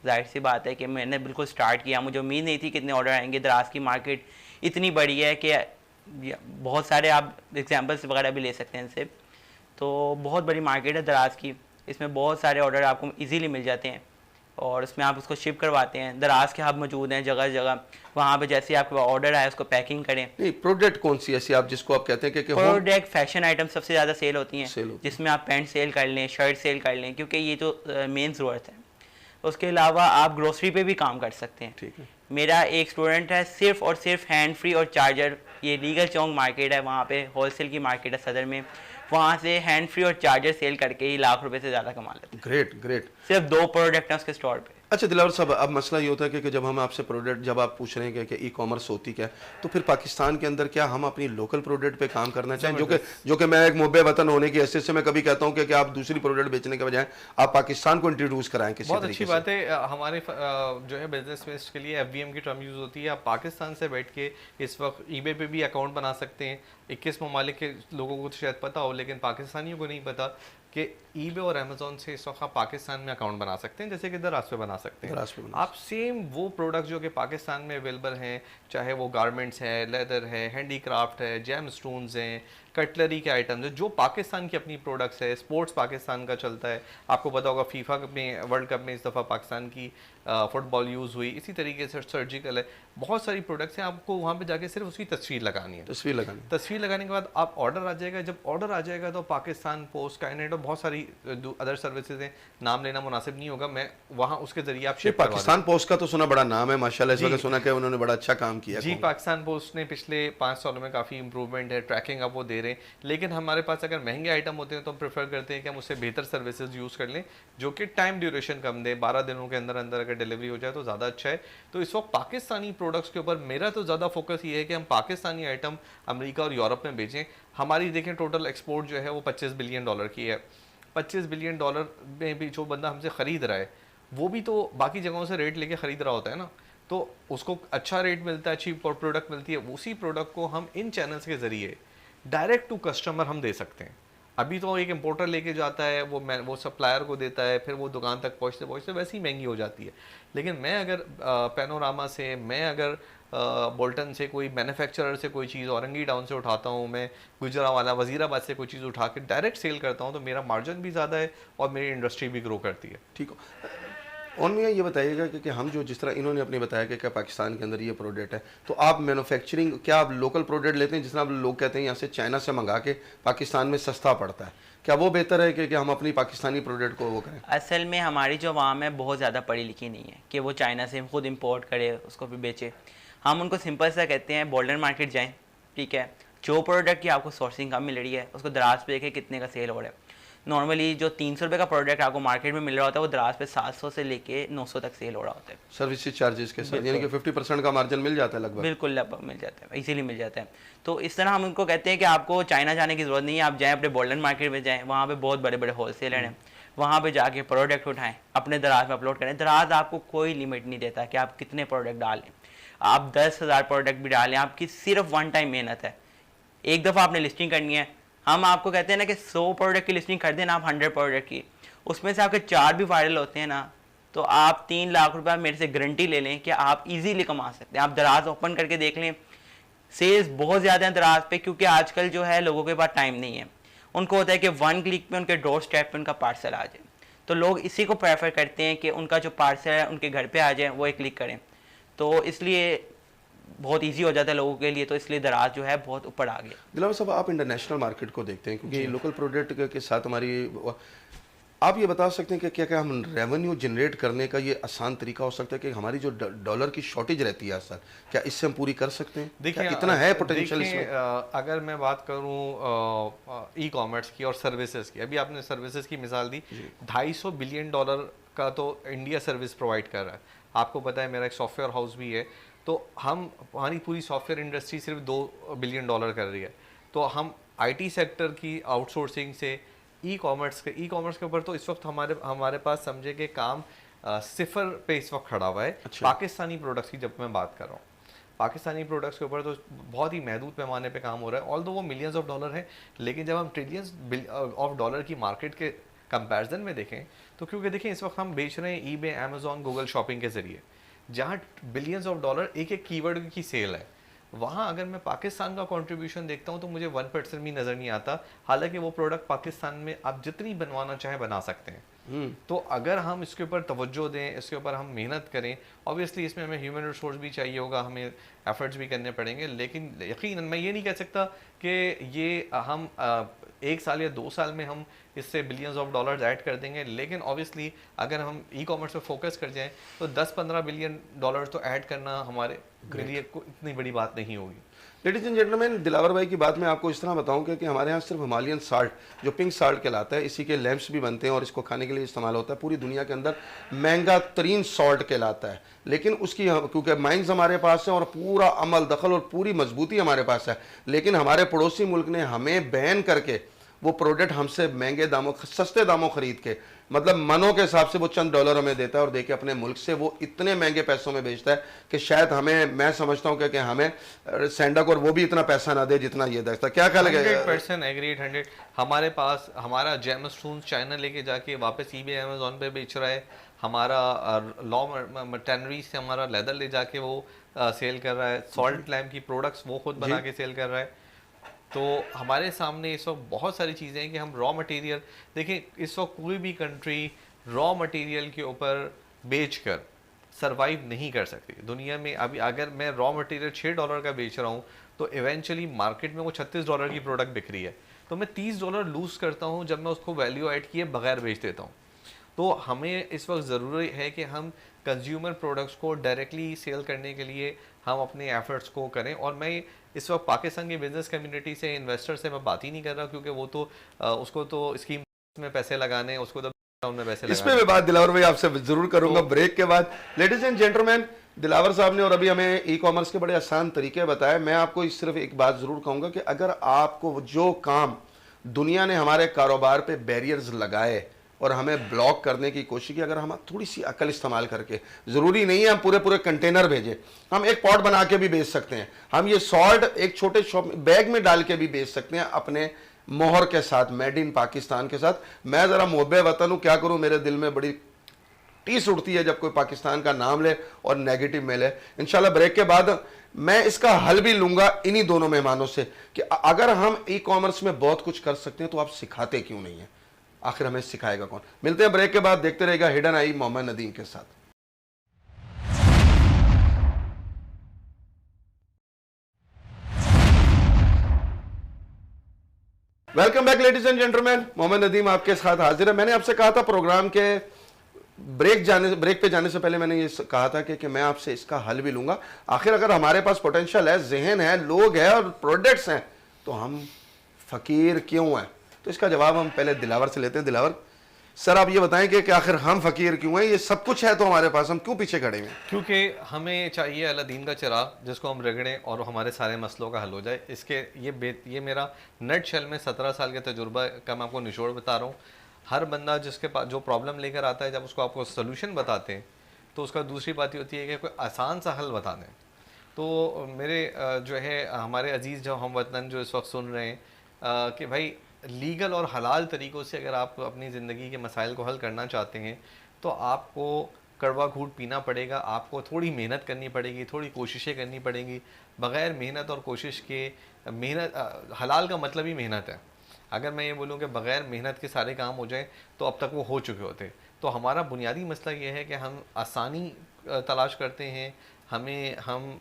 जाहिर सी बात है कि मैंने बिल्कुल स्टार्ट किया, मुझे उम्मीद नहीं थी कितने ऑर्डर आएंगे। दराज की मार्केट इतनी बड़ी है कि बहुत सारे आप एग्जांपल्स वगैरह भी ले सकते हैं इनसे। तो बहुत बड़ी मार्केट है दराज की, इसमें बहुत सारे ऑर्डर आपको इजीली मिल जाते हैं और उसमें आप उसको शिप करवाते हैं। दराज के हब मौजूद हैं जगह जगह, वहाँ पे जैसे आपके ऑर्डर आए उसको पैकिंग करें। नहीं, प्रोडक्ट कौन सी ऐसी आप जिसको आप कहते हैं कि प्रोडक्ट फैशन आइटम सबसे ज़्यादा सेल होती हैं, जिसमें आप पैंट सेल कर लें, शर्ट सेल कर लें, क्योंकि ये तो मेन ज़रूरत है। उसके अलावा आप ग्रोसरी पे भी काम कर सकते हैं। ठीक है। मेरा एक स्टूडेंट है, सिर्फ और सिर्फ हैंड फ्री और चार्जर, ये लीगल चौक मार्केट है, वहाँ पे होलसेल की मार्केट है सदर में, वहाँ से हैंड फ्री और चार्जर सेल करके ही लाख रुपए से ज़्यादा कमा लेते हैं। Great great. सिर्फ 2 प्रोडक्ट हैं उसके स्टोर पे। अच्छा दिलावर साहब, अब मसला ये होता है कि जब हम आपसे प्रोडक्ट, जब आप पूछ रहे हैं कि ई कॉमर्स होती क्या है, तो फिर पाकिस्तान के अंदर क्या हम अपनी लोकल प्रोडक्ट पे काम करना चाहें, जो कि मैं एक मुब्बे वतन होने की हैसियत से मैं कभी कहता हूँ कि आप दूसरी प्रोडक्ट बेचने के बजाय आप पाकिस्तान को इंट्रोड्यूस कराएं किसी बहुत अच्छी बात है। हमारे जो है बिजनेस वेस्ट के लिए FBM की टर्म यूज़ होती है। आप पाकिस्तान से बैठ के इस वक्त eBay पे भी अकाउंट बना सकते हैं। 21 ममालिक के लोगों को तो शायद पता हो, लेकिन पाकिस्तानियों को नहीं पता। कि ईबे और अमेजोन से इस वक्त आप पाकिस्तान में अकाउंट बना सकते हैं, जैसे कि दराज पे बना सकते हैं। दराज पे बना आप सेम वो प्रोडक्ट जो कि पाकिस्तान में अवेलेबल हैं, चाहे वो गारमेंट्स है, लेदर है, हैंडीक्राफ्ट है, जेम स्टोन्स हैं, कटलरी के आइटम्स है, जो पाकिस्तान की अपनी प्रोडक्ट्स है, स्पोर्ट्स पाकिस्तान का चलता है। आपको पता होगा फीफा में, वर्ल्ड कप में इस दफ़ा पाकिस्तान की फुटबॉल यूज़ हुई, इसी तरीके से सर्जिकल है, बहुत सारी प्रोडक्ट्स हैं। आपको वहाँ पे जाके सिर्फ उसकी तस्वीर लगानी है। तस्वीर लगाने के बाद आप ऑर्डर आ जाएगा। जब ऑर्डर आ जाएगा तो पाकिस्तान पोस्ट, स्काईनेट और बहुत सारी अदर सर्विसेज हैं, नाम लेना मुनासिब नहीं होगा, मैं वहाँ उसके जरिए आप शिप पाकिस्तान पोस्ट का तो सुना बड़ा नाम है माशाल्लाह, इस वक्त सुना कि उन्होंने बड़ा अच्छा काम किया जी। पाकिस्तान पोस्ट ने पिछले 5 सालों में काफ़ी इंप्रूवमेंट है, ट्रैकिंग अब वो दे रहे हैं। लेकिन हमारे पास अगर महंगे आइटम होते हैं तो हम प्रेफर करते हैं कि हम उससे बेहतर सर्विसेज यूज़ कर लें, जो कि टाइम ड्यूरेशन कम दे, 12 दिनों के अंदर अंदर अगर डिलीवरी हो जाए तो ज़्यादा अच्छा है। तो इस वक्त पाकिस्तानी प्रोडक्ट्स के ऊपर मेरा तो ज़्यादा फोकस ये है कि हम पाकिस्तानी आइटम अमेरिका और यूरोप में बेचें। हमारी देखें टोटल एक्सपोर्ट जो है वो $25 बिलियन की है। $25 बिलियन में भी जो बंदा हमसे ख़रीद रहा है वो भी तो बाकी जगहों से रेट लेके ख़रीद रहा होता है ना, तो उसको अच्छा रेट मिलता है, अच्छी प्रोडक्ट मिलती है। उसी प्रोडक्ट को हम इन चैनल्स के ज़रिए डायरेक्ट टू कस्टमर हम दे सकते हैं। अभी तो एक इंपोर्टर लेके जाता है, वो सप्लायर को देता है, फिर वो दुकान तक पहुँचते पहुँचते वैसे ही महंगी हो जाती है। लेकिन मैं अगर पैनोरामा से, मैं अगर बोल्टन से, कोई मैन्युफैक्चरर से कोई चीज़ औरंगी टाउन से उठाता हूँ, मैं गुजरावाला, वज़ीराबाद से कोई चीज़ उठा के डायरेक्ट सेल करता हूँ, तो मेरा मार्जिन भी ज़्यादा है और मेरी इंडस्ट्री भी ग्रो करती है। ठीक हो। और मैं ये बताइएगा कि हम जो जिस तरह इन्होंने अपने बताया कि क्या पाकिस्तान के अंदर ये प्रोडक्ट है, तो आप मैन्युफैक्चरिंग, क्या आप लोकल प्रोडक्ट लेते हैं, जिस तरह आप लोग कहते हैं यहाँ से चाइना से मंगा के पाकिस्तान में सस्ता पड़ता है, क्या वो बेहतर है कि हम अपनी पाकिस्तानी प्रोडक्ट को वो करें? असल में हमारी जो आवाम है बहुत ज़्यादा पढ़ी लिखी नहीं है कि वो चाइना से खुद इंपोर्ट करे उसको भी बेचे। हम उनको सिंपल सा कहते हैं बॉर्डर मार्केट जाएं, ठीक है, जो प्रोडक्ट की आपको सोर्सिंग कम मिल रही है उसको दराज पे देखें कितने का सेल हो रहा है। नॉर्मली जो 300 रुपये का प्रोडक्ट आपको मार्केट में मिल रहा होता है वो दराज पे 700 से लेके 900 तक सेल हो रहा होता है, सर्विस चार्जेस के साथ, यानी कि 50% का मार्जिन मिल जाता है लगभग। बिल्कुल लगभग मिल जाता है, इजीली मिल जाता है। तो इस तरह हम उनको कहते हैं कि आपको चाइना जाने की ज़रूरत नहीं है, आप जाएँ अपने बॉर्डर मार्केट में जाएँ, वहाँ पर बहुत बड़े बड़े होलसेलर हैं, वहाँ पे जाके प्रोडक्ट उठाएं, अपने दराज में अपलोड करें। दराज आपको कोई लिमिट नहीं देता कि आप कितने प्रोडक्ट डालें, आप 10,000 प्रोडक्ट भी डालें, आपकी सिर्फ वन टाइम मेहनत है। एक दफ़ा आपने लिस्टिंग करनी है, हम आपको कहते हैं ना कि 100 प्रोडक्ट की लिस्टिंग कर देना आप 100 प्रोडक्ट की, उसमें से आपके 4 भी वायरल होते हैं ना, तो आप 3 लाख रुपया मेरे से गारंटी ले लें कि आप इजीली कमा सकते हैं। आप दराज ओपन करके देख लें, सेल्स बहुत ज़्यादा हैं दराज पे, क्योंकि आजकल जो है लोगों के पास टाइम नहीं है, उनको होता है कि 1 क्लिक पे उनके डोर स्टेप पे उनका पार्सल आ जाए। तो लोग इसी को प्रेफर करते हैं कि उनका जो पार्सल है उनके घर पे आ जाए, वो एक क्लिक करें, तो इसलिए बहुत इजी हो जाता है लोगों के लिए, तो इसलिए दराज जो है बहुत ऊपर आ गया। दिलावर साहब, आप इंटरनेशनल मार्केट को देखते हैं, क्योंकि लोकल प्रोडक्ट के साथ हमारी, आप ये बता सकते हैं कि क्या क्या हम रेवेन्यू जनरेट करने का ये आसान तरीका हो सकता है कि हमारी जो डॉलर की शॉर्टेज रहती है सर, क्या इससे हम पूरी कर सकते हैं? देखिए इतना है पोटेंशियल इसमें? अगर मैं बात करूं ई कॉमर्स की और सर्विसेज की, अभी आपने सर्विसेज की मिसाल दी, $250 बिलियन का तो इंडिया सर्विस प्रोवाइड कर रहा है। आपको पता है मेरा एक सॉफ्टवेयर हाउस भी है, तो हमारी पूरी सॉफ्टवेयर इंडस्ट्री सिर्फ $2 बिलियन कर रही है। तो हम आईटी सेक्टर की आउटसोर्सिंग से ई कॉमर्स के ऊपर तो इस वक्त हमारे पास समझे कि काम सिफर पे इस वक्त खड़ा हुआ है। अच्छा। पाकिस्तानी प्रोडक्ट्स की जब मैं बात कर रहा हूँ, पाकिस्तानी प्रोडक्ट्स के ऊपर तो बहुत ही महदूद पैमाने पे काम हो रहा है, ऑल्दो वो मिलियंस ऑफ डॉलर है, लेकिन जब हम ट्रिलियंस ऑफ डॉलर की मार्केट के कंपैरिजन में देखें तो, क्योंकि देखें इस वक्त हम बेच रहे हैं ईबे, अमेजोन, गूगल शॉपिंग के ज़रिए, जहाँ बिलियंस ऑफ डॉलर एक एक कीवर्ड की सेल है। वहाँ अगर मैं पाकिस्तान का कंट्रीब्यूशन देखता हूँ तो मुझे 1% भी नज़र नहीं आता, हालांकि वो प्रोडक्ट पाकिस्तान में आप जितनी बनवाना चाहें बना सकते हैं। तो अगर हम इसके ऊपर तवज्जो दें, इसके ऊपर हम मेहनत करें, ऑब्वियसली इसमें हमें ह्यूमन रिसोर्स भी चाहिए होगा, हमें एफर्ट्स भी करने पड़ेंगे, लेकिन यकीनन मैं ये नहीं कह सकता कि ये हम 1 साल या 2 साल में हम इससे बिलियंस ऑफ डॉलर्स ऐड कर देंगे, लेकिन ऑब्वियसली अगर हम ई कॉमर्स पे फोकस कर जाएं तो 10-15 बिलियन डॉलर तो ऐड करना हमारे लिए इतनी बड़ी बात नहीं होगी। लेडीज एंड जेंटलमैन, दिलावर भाई की बात मैं आपको इस तरह बताऊं कि हमारे यहाँ सिर्फ हिमालयन साल्ट, जो पिंक साल्ट कहलाता है, इसी के लैंप्स भी बनते हैं और इसको खाने के लिए इस्तेमाल होता है। पूरी दुनिया के अंदर महंगा तरीन सॉल्ट कहलाता है, लेकिन उसकी क्योंकि माइंस हमारे पास है और पूरा अमल दखल और पूरी मजबूती हमारे पास है, लेकिन हमारे पड़ोसी मुल्क ने हमें बैन करके वो प्रोडक्ट हमसे महंगे दामों सस्ते दामों खरीद के, मतलब मनों के हिसाब से वो चंद डॉलर हमें देता है और देके अपने मुल्क से वो इतने महंगे पैसों में बेचता है कि शायद हमें, मैं समझता हूँ कि हमें सेंडक और वो भी इतना पैसा ना दे जितना ये देता है। क्या ख्याल है? 100% एग्रीड 100। हमारे पास हमारा जेमस्टोन्स चाइना लेके जाके वापस ईबे अमेजोन पे बेच रहा है, हमारा लॉ टैनरी से हमारा लेदर ले जाके वो सेल कर रहा है, सॉल्ट लैम्प की प्रोडक्ट्स वो खुद बना के सेल कर रहा है। तो हमारे सामने इस वक्त बहुत सारी चीज़ें हैं कि हम रॉ मटेरियल देखें, इस वक्त कोई भी कंट्री रॉ मटेरियल के ऊपर बेचकर सरवाइव नहीं कर सकती दुनिया में। अभी अगर मैं रॉ मटेरियल $6 का बेच रहा हूँ तो इवेंचुअली मार्केट में वो $36 की प्रोडक्ट बिक रही है, तो मैं $30 लूज़ करता हूँ जब मैं उसको वैल्यू ऐड किए बगैर बेच देता हूँ। तो हमें इस वक्त ज़रूरी है कि हम कंज्यूमर प्रोडक्ट्स को डायरेक्टली सेल करने के लिए हम अपने एफर्ट्स को करें। और मैं इस वक्त पाकिस्तान की बिजनेस कम्युनिटी से, इन्वेस्टर से मैं बात ही नहीं कर रहा, क्योंकि वो तो उसको तो स्कीम में पैसे लगाने, उसको तो में पैसे इस पे मैं बात दिलावर भाई आपसे जरूर करूंगा ब्रेक के बाद। लेडीज एंड जेंटलमैन, दिलावर साहब ने और अभी हमें ई कॉमर्स के बड़े आसान तरीके बताए। मैं आपको सिर्फ एक बात जरूर कहूंगा कि अगर आपको जो काम दुनिया ने हमारे कारोबार पे बैरियर्स लगाए और हमें ब्लॉक करने की कोशिश की, अगर हम थोड़ी सी अकल इस्तेमाल करके, ज़रूरी नहीं है हम पूरे पूरे कंटेनर भेजें, हम एक पॉट बना के भी बेच सकते हैं, हम ये सॉल्ट एक छोटे शॉप बैग में डाल के भी बेच सकते हैं अपने मोहर के साथ, मेड इन पाकिस्तान के साथ। मैं ज़रा मुहब्बे वतन हूँ, क्या करूँ, मेरे दिल में बड़ी टीस उठती है जब कोई पाकिस्तान का नाम ले और नेगेटिव मिले। इंशाल्लाह ब्रेक के बाद मैं इसका हल भी लूंगा इन्हीं दोनों मेहमानों से कि अगर हम ई कॉमर्स में बहुत कुछ कर सकते हैं तो आप सिखाते क्यों नहीं है, आखिर हमें सिखाएगा कौन। मिलते हैं ब्रेक के बाद, देखते रहेगा हिडन आई मोहम्मद नदीम के साथ। Welcome back ladies and gentleman, Mohammad Nadeem आपके साथ हाजिर है। मैंने आपसे कहा था प्रोग्राम के ब्रेक पे जाने से पहले मैंने ये कहा था कि मैं आपसे इसका हल भी लूंगा। आखिर अगर हमारे पास पोटेंशियल है, जहन है, लोग हैं और प्रोडक्ट्स हैं, तो हम फकीर क्यों हैं? तो इसका जवाब हम पहले दिलावर से लेते हैं। दिलावर सर, आप ये बताएं कि आखिर हम फकीर क्यों हैं? ये सब कुछ है तो हमारे पास, हम क्यों पीछे खड़े हैं? क्योंकि हमें चाहिए अलादीन का चिराग जिसको हम रगड़ें और हमारे सारे मसलों का हल हो जाए। इसके ये मेरा नट शेल में 17 साल के तजुर्बा का मैं आपको निचोड़ बता रहा हूँ। हर बंदा जिसके पास जो प्रॉब्लम लेकर आता है, जब उसको आपको सोल्यूशन बताते हैं तो उसका दूसरी बात ये होती है कि कोई आसान सा हल बता दें। तो मेरे जो है हमारे अजीज़ जो हम वतन जो इस वक्त सुन रहे हैं कि भाई लीगल और हलाल तरीक़ों से अगर आप अपनी ज़िंदगी के मसाइल को हल करना चाहते हैं तो आपको कड़वा घूंट पीना पड़ेगा, आपको थोड़ी मेहनत करनी पड़ेगी, थोड़ी कोशिशें करनी पड़ेंगी। बग़ैर मेहनत और कोशिश के, हलाल का मतलब ही मेहनत है। अगर मैं ये बोलूँ कि बग़ैर मेहनत के सारे काम हो जाएं तो अब तक वो हो चुके होते। तो हमारा बुनियादी मसला ये है कि हम आसानी तलाश करते हैं, हम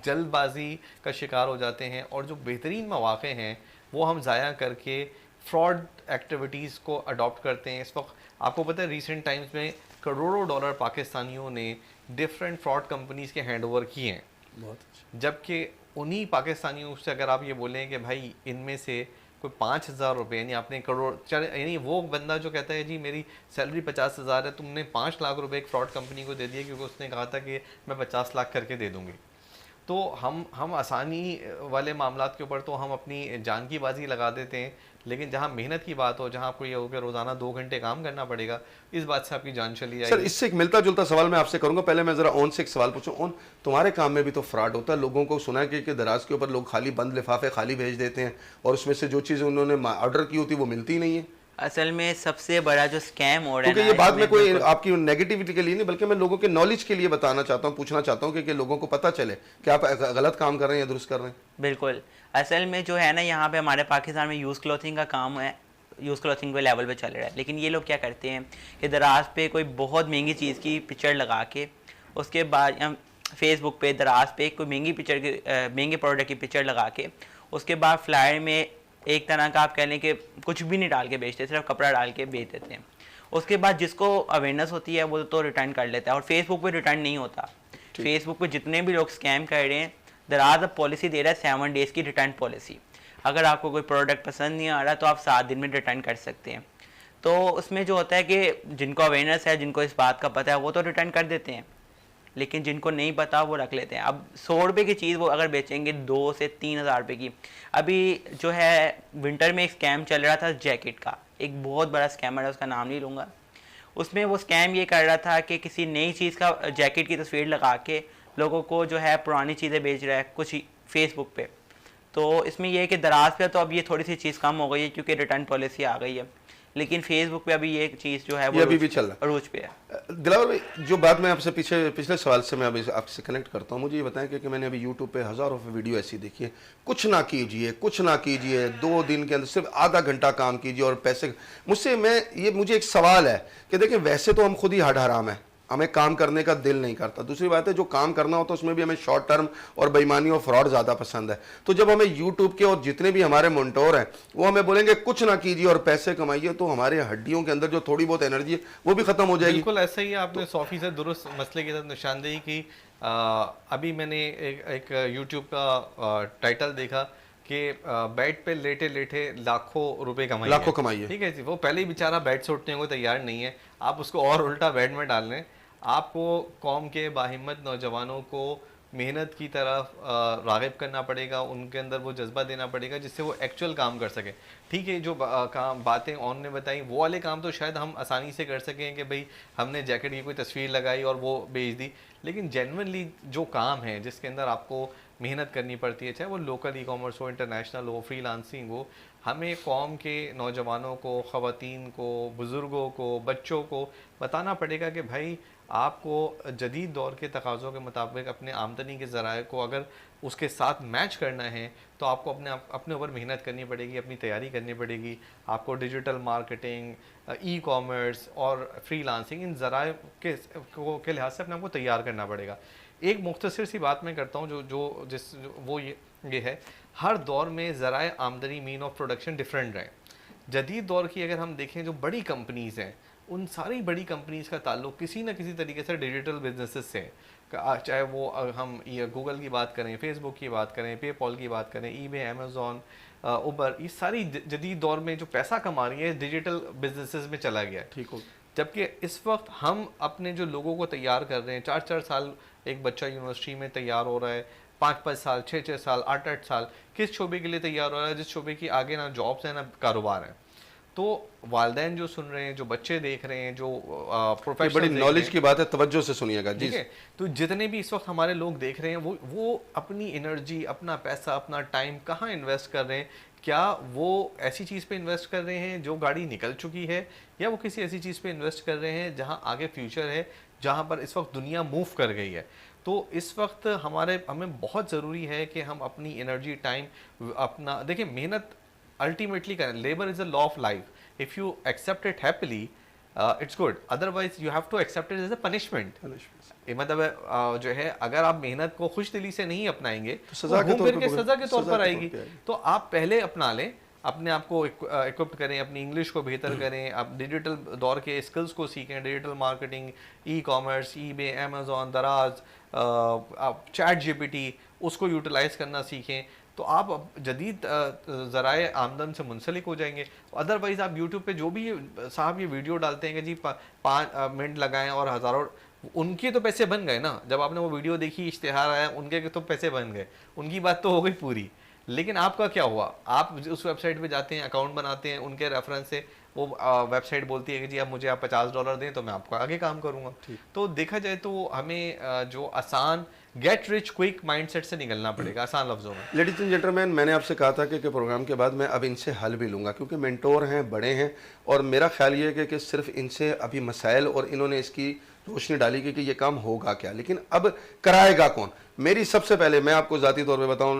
जल्दबाजी का शिकार हो जाते हैं और जो बेहतरीन मौक़े हैं वो हम ज़ाया करके फ्रॉड एक्टिविटीज़ को अडॉप्ट करते हैं। इस वक्त आपको पता है रिसेंट टाइम्स में करोड़ों डॉलर पाकिस्तानियों ने डिफरेंट फ्रॉड कंपनीज़ के हैंड ओवर किए हैं। बहुत जबकि उन्हीं पाकिस्तानियों से अगर आप ये बोलें कि भाई इनमें से कोई 5,000 रुपये, यानी आपने करोड़, यानी वो बंदा जो कहता है जी मेरी सैलरी 50,000 है, तुमने 5 लाख रुपए एक फ्रॉड कंपनी को दे दिए क्योंकि उसने कहा था कि मैं 50 लाख करके दे दूंगी। तो हम आसानी वाले मामलात के ऊपर तो हम अपनी जान की बाजी लगा देते हैं, लेकिन जहाँ मेहनत की बात हो, जहाँ आपको ये हो कि रोज़ाना 2 घंटे काम करना पड़ेगा, इस बात से आपकी जान चली जाएगी। सर, इससे एक मिलता जुलता सवाल मैं आपसे करूंगा। पहले मैं जरा ओन से एक सवाल पूछूं। ओन, तुम्हारे काम में भी तो फ्रॉड होता है? लोगों को सुना है कि दराज के ऊपर लोग खाली बंद लिफाफे खाली भेज देते हैं और उसमें से जो चीज़ उन्होंने ऑर्डर की होती है वो मिलती नहीं है। असल में सबसे बड़ा जो स्कैम हो रहा है, क्योंकि ये बात में कोई आपकी नेगेटिविटी के लिए नहीं, बल्कि मैं लोगों के नॉलेज के लिए बताना चाहता हूँ, पूछना चाहता हूँ कि लोगों को पता चले कि आप गलत काम कर रहे हैं या दुरुस्त कर रहे हैं। बिल्कुल, असल में जो है ना, यहाँ पे हमारे पाकिस्तान में यूज़ क्लॉथिंग का काम है, यूज़ क्लॉथिंग के लेवल पे चल रहा है। लेकिन ये लोग क्या करते हैं कि दराज पे कोई बहुत महंगी चीज़ की पिक्चर लगा के, उसके बाद हम फेसबुक पे दराज पे कोई महंगी पिक्चर की महंगे प्रोडक्ट की पिक्चर लगा के, उसके बाद फ्लायर में एक तरह का आप कह लें कि कुछ भी नहीं डाल के बेचते, सिर्फ कपड़ा डाल के बेच देते हैं। उसके बाद जिसको अवेयरनेस होती है वो तो रिटर्न कर लेता है, और फेसबुक पे रिटर्न नहीं होता। फेसबुक पे जितने भी लोग स्कैम कर रहे हैं, दराज अब पॉलिसी दे रहा है 7 डेज़ की रिटर्न पॉलिसी। अगर आपको कोई प्रोडक्ट पसंद नहीं आ रहा तो आप 7 दिन में रिटर्न कर सकते हैं। तो उसमें जो होता है कि जिनको अवेयरनेस है, जिनको इस बात का पता है, वो तो रिटर्न कर देते हैं, लेकिन जिनको नहीं पता वो रख लेते हैं। अब 100 रुपये की चीज़ वो अगर बेचेंगे 2 से 3 हज़ार रुपये की। अभी जो है विंटर में एक स्कैम चल रहा था जैकेट का, एक बहुत बड़ा स्कैमर है, उसका नाम नहीं लूँगा। उसमें वो स्कैम ये कर रहा था कि किसी नई चीज़ का जैकेट की तस्वीर लगा के लोगों को जो है पुरानी चीज़ें बेच रहा है कुछ फेसबुक पे। तो इसमें यह है कि दराज पे तो अब ये थोड़ी सी चीज़ कम हो गई है क्योंकि रिटर्न पॉलिसी आ गई है, लेकिन फेसबुक पे अभी ये चीज़ जो है वो अभी भी चल रहा है, अरूज पे है। दिलावर भाई, जो बात मैं आपसे पिछले सवाल से मैं अभी आपसे कनेक्ट करता हूँ, मुझे ये बताएं कि मैंने अभी यूट्यूब पे हज़ारों वीडियो ऐसी देखी है, कुछ ना कीजिए 2 दिन के अंदर सिर्फ आधा घंटा काम कीजिए और पैसे। मुझे एक सवाल है कि देखिए, वैसे तो हम खुद ही हड हराम है, हमें काम करने का दिल नहीं करता। दूसरी बात है, जो काम करना होता है उसमें भी हमें शॉर्ट टर्म और बेईमानी और फ्रॉड ज़्यादा पसंद है। तो जब हमें यूट्यूब के और जितने भी हमारे मोंटोर हैं वो हमें बोलेंगे कुछ ना कीजिए और पैसे कमाइए, तो हमारे हड्डियों के अंदर जो थोड़ी बहुत एनर्जी है वो भी खत्म हो जाएगी। बिल्कुल ऐसा ही है, आपने 100% दुरुस्त मसले की तरफ निशानदेही की। अभी मैंने एक यूट्यूब का टाइटल देखा कि बेड पे लेटे लेटे लाखों रुपए कमाइए। ठीक है जी, वो पहले ही बेचारा बेड से उठने को तैयार नहीं है, आप उसको और उल्टा बेड में डाल लें। आपको कौम के बाहिम्मत नौजवानों को मेहनत की तरफ राग़िब करना पड़ेगा, उनके अंदर वो जज्बा देना पड़ेगा जिससे वो एक्चुअल काम कर सके। ठीक है, जो काम बातें ऑन ने बताई वो वाले काम तो शायद हम आसानी से कर सकें कि भाई हमने जैकेट की कोई तस्वीर लगाई और वो बेच दी, लेकिन जेन्युइनली जो काम है जिसके अंदर आपको मेहनत करनी पड़ती है, चाहे वो लोकल ई कॉमर्स हो, इंटरनेशनल हो, फ्रीलांसिंग हो, हमें कौम के नौजवानों को, ख़वातीन को, बुज़ुर्गों को, बच्चों को बताना पड़ेगा कि भाई आपको जदीद दौर के तकाज़ों के मुताबिक अपने आमदनी के ज़राए को अगर उसके साथ मैच करना है तो आपको अपने ऊपर मेहनत करनी पड़ेगी, अपनी तैयारी करनी पड़ेगी। आपको डिजिटल मार्केटिंग, ई कॉमर्स और फ्रीलांसिंग, इन ज़राए के लिहाज से अपने आपको तैयार करना पड़ेगा। एक मुख्तसर सी बात मैं करता हूँ वो ये है, हर दौर में ज़राए आमदनी मीन ऑफ प्रोडक्शन डिफरेंट रहे। जदीद दौर की अगर हम देखें, जो बड़ी कंपनीज़ हैं, उन सारी बड़ी कंपनीज़ का ताल्लुक किसी न किसी तरीके से डिजिटल बिजनेसेस से है। चाहे वो हम ये गूगल की बात करें, फेसबुक की बात करें, पेपॉल की बात करें, ईबे, अमेज़ॉन, उबर, ये सारी जदीद दौर में जो पैसा कमा रही है डिजिटल बिजनेसेस में चला गया है। ठीक हो, जबकि इस वक्त हम अपने जो लोगों को तैयार कर रहे हैं, 4-4 साल एक बच्चा यूनिवर्सिटी में तैयार हो रहा है, 5-5 साल, 6-6 साल, 8-8 साल, किस शोबे के लिए तैयार हो रहा है? जिस शोबे की आगे ना जॉब्स हैं ना कारोबार है। तो वालिदैन जो सुन रहे हैं, जो बच्चे देख रहे हैं, जो प्रोफेशनल, बड़ी नॉलेज की बात है, तवज्जो से सुनिएगा जी। ठीक है, तो जितने भी इस वक्त हमारे लोग देख रहे हैं वो अपनी एनर्जी, अपना पैसा, अपना टाइम कहाँ इन्वेस्ट कर रहे हैं? क्या वो ऐसी चीज़ पे इन्वेस्ट कर रहे हैं जो गाड़ी निकल चुकी है, या वो किसी ऐसी चीज़ पे इन्वेस्ट कर रहे हैं जहाँ आगे फ्यूचर है, जहाँ पर इस वक्त दुनिया मूव कर गई है? तो इस वक्त हमें बहुत ज़रूरी है कि हम अपनी एनर्जी, टाइम, अपना देखिए, मेहनत अल्टीमेटली करें। Labour is a law of life. If you accept it happily, it's good, otherwise you have to accept it as a punishment. मतलब जो है, अगर आप मेहनत को खुश दिली से नहीं अपनाएंगे तो सजा के तौर पर आएगी। तो आप पहले अपना लें, अपने आप को इक्विप्ड करें, अपनी इंग्लिश को बेहतर करें, आप डिजिटल दौर के स्किल्स को सीखें, digital marketing, e commerce, eBay, Amazon, दराज, आप चैट जीपीटी, उसको यूटिलाइज़ करना सीखें, तो आप जदीद ज़राए आमदन से मुंसलिक हो जाएंगे। अदरवाइज़ आप यूट्यूब पे जो भी साहब ये वीडियो डालते हैं कि जी 5 मिनट लगाएं और हज़ारों, उनके तो पैसे बन गए ना, जब आपने वो वीडियो देखी, इश्तिहार आया, उनके तो पैसे बन गए, उनकी बात तो हो गई पूरी। लेकिन आपका क्या हुआ? आप उस वेबसाइट पे जाते हैं, अकाउंट बनाते हैं, उनके रेफरेंस से वो वेबसाइट बोलती है कि जी आप मुझे $50 दें तो मैं आपको आगे काम करूँगा। तो देखा जाए तो हमें जो आसान गेट रिच क्विक माइंडसेट से निकलना पड़ेगा, आसान लफ्ज़ों में। लेडीज एंड जेंटलमैन, मैंने आपसे कहा था कि प्रोग्राम के बाद मैं अब इनसे हल भी लूँगा, क्योंकि मेंटोर हैं, बड़े हैं, और मेरा ख्याल ये है कि सिर्फ इनसे अभी मसाइल और इन्होंने इसकी रोशनी डाली कि ये काम होगा क्या, लेकिन अब कराएगा कौन? मेरी सबसे पहले मैं आपको ज़ाती तौर पर बताऊँ,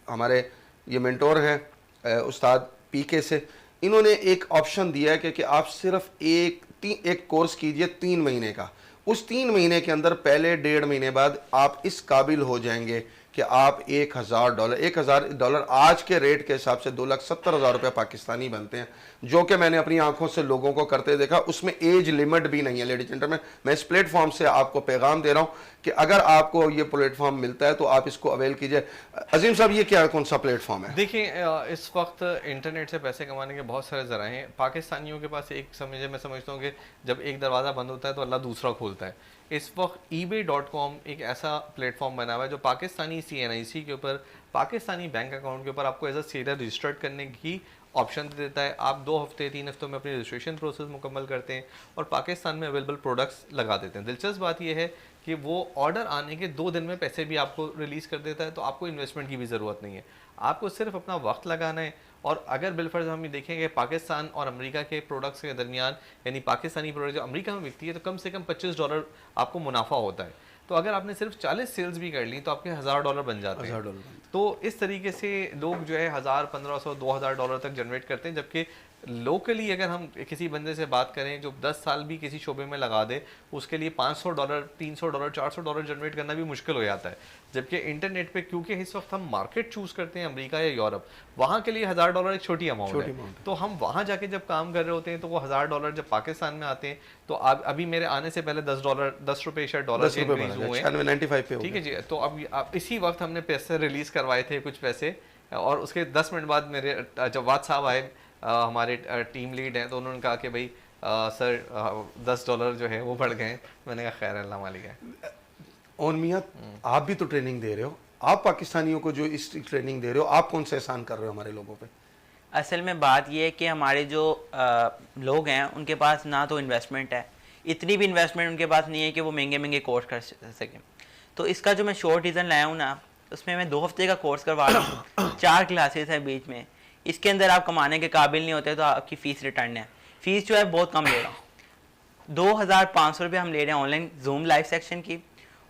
हमारे ये मेंटोर हैं उस्ताद पीके से, इन्होंने एक ऑप्शन दिया है कि आप सिर्फ एक कोर्स कीजिए 3 महीने का। उस 3 महीने के अंदर पहले 1.5 महीने बाद आप इस काबिल हो जाएंगे कि आप $1,000 आज के रेट के हिसाब से 2,70,000 रुपये पाकिस्तानी बनते हैं, जो कि मैंने अपनी आंखों से लोगों को करते देखा। उसमें एज लिमिट भी नहीं है। लेडीज एंड जेंटलमैन, मैं इस प्लेटफॉर्म से आपको पैगाम दे रहा हूं कि अगर आपको ये प्लेटफॉर्म मिलता है तो आप इसको अवेल कीजिए। अजीम साहब, ये क्या कौन सा प्लेटफॉर्म है? देखिए, इस वक्त इंटरनेट से पैसे कमाने के बहुत सारे ज़राए हैं। पाकिस्तानियों के पास मैं समझता हूँ कि जब एक दरवाज़ा बंद होता है तो अल्लाह दूसरा खोलता है। इस वक्त ebay.com एक ऐसा प्लेटफॉर्म बना हुआ है जो पाकिस्तानी CNIC के ऊपर, पाकिस्तानी बैंक अकाउंट के ऊपर आपको एज अ सेलर रजिस्टर्ड करने की ऑप्शन देता है। आप 2 हफ्ते 3 हफ्तों में अपनी रजिस्ट्रेशन प्रोसेस मुकम्मल करते हैं और पाकिस्तान में अवेलेबल प्रोडक्ट्स लगा देते हैं। दिलचस्प बात यह है कि वो ऑर्डर आने के 2 दिन में पैसे भी आपको रिलीज़ कर देता है, तो आपको इन्वेस्टमेंट की भी ज़रूरत नहीं है, आपको सिर्फ अपना वक्त लगाना है। और अगर बिलफर्ज हम ये देखेंगे पाकिस्तान और अमेरिका के प्रोडक्ट्स के दरमियान, यानी पाकिस्तानी प्रोडक्ट जो अमेरिका में बिकती है तो कम से कम $25 आपको मुनाफा होता है। तो अगर आपने सिर्फ 40 सेल्स भी कर ली तो आपके $1000 बन जाते हैं। तो इस तरीके से लोग जो है 1000, 1500, $2000 तक जनरेट करते हैं। जबकि लोकली अगर हम किसी बंदे से बात करें जो 10 साल भी किसी शोबे में लगा दे, उसके लिए $500, $300, $400 जनरेट करना भी मुश्किल हो जाता है। जबकि इंटरनेट पे क्योंकि इस वक्त हम मार्केट चूज़ करते हैं अमेरिका या यूरोप, वहाँ के लिए $1000 एक छोटी अमाउंट है। तो हम वहाँ जाके जब काम कर रहे होते हैं तो वो $1000 जब पाकिस्तान में आते हैं तो अभी मेरे आने से पहले $10 शायद डॉलर के इंक्रीज हुए हैं, 95 पे, ठीक है जी। तो अब इसी वक्त हमने पैसे रिलीज़ करवाए थे कुछ पैसे, और उसके 10 मिनट बाद मेरे जवाद साहब आए, हमारे टीम लीड हैं, तो उन्होंने कहा कि भाई सर $10 जो है वो बढ़ गए। मैंने कहा खैर अल्लाह मालिक है। ओन मियां, आप भी तो ट्रेनिंग दे रहे हो, आप पाकिस्तानियों को जो इस ट्रेनिंग दे रहे हो, आप कौन सा एहसान कर रहे हो हमारे लोगों पे? असल में बात यह है कि हमारे जो लोग हैं उनके पास ना तो इन्वेस्टमेंट है, इतनी भी इन्वेस्टमेंट उनके पास नहीं है कि वो महंगे महंगे कोर्स कर सकें। तो इसका जो मैं शॉर्ट रीज़न लाया हूँ ना, उसमें मैं 2 हफ्ते का कोर्स करवा रहा हूँ, 4 क्लासेस है बीच में। इसके अंदर आप कमाने के काबिल नहीं होते तो आपकी फ़ीस रिटर्न है। फ़ीस जो है बहुत कम ले रहा हूँ, 2500 रुपये हम ले रहे हैं ऑनलाइन जूम लाइव सेक्शन की,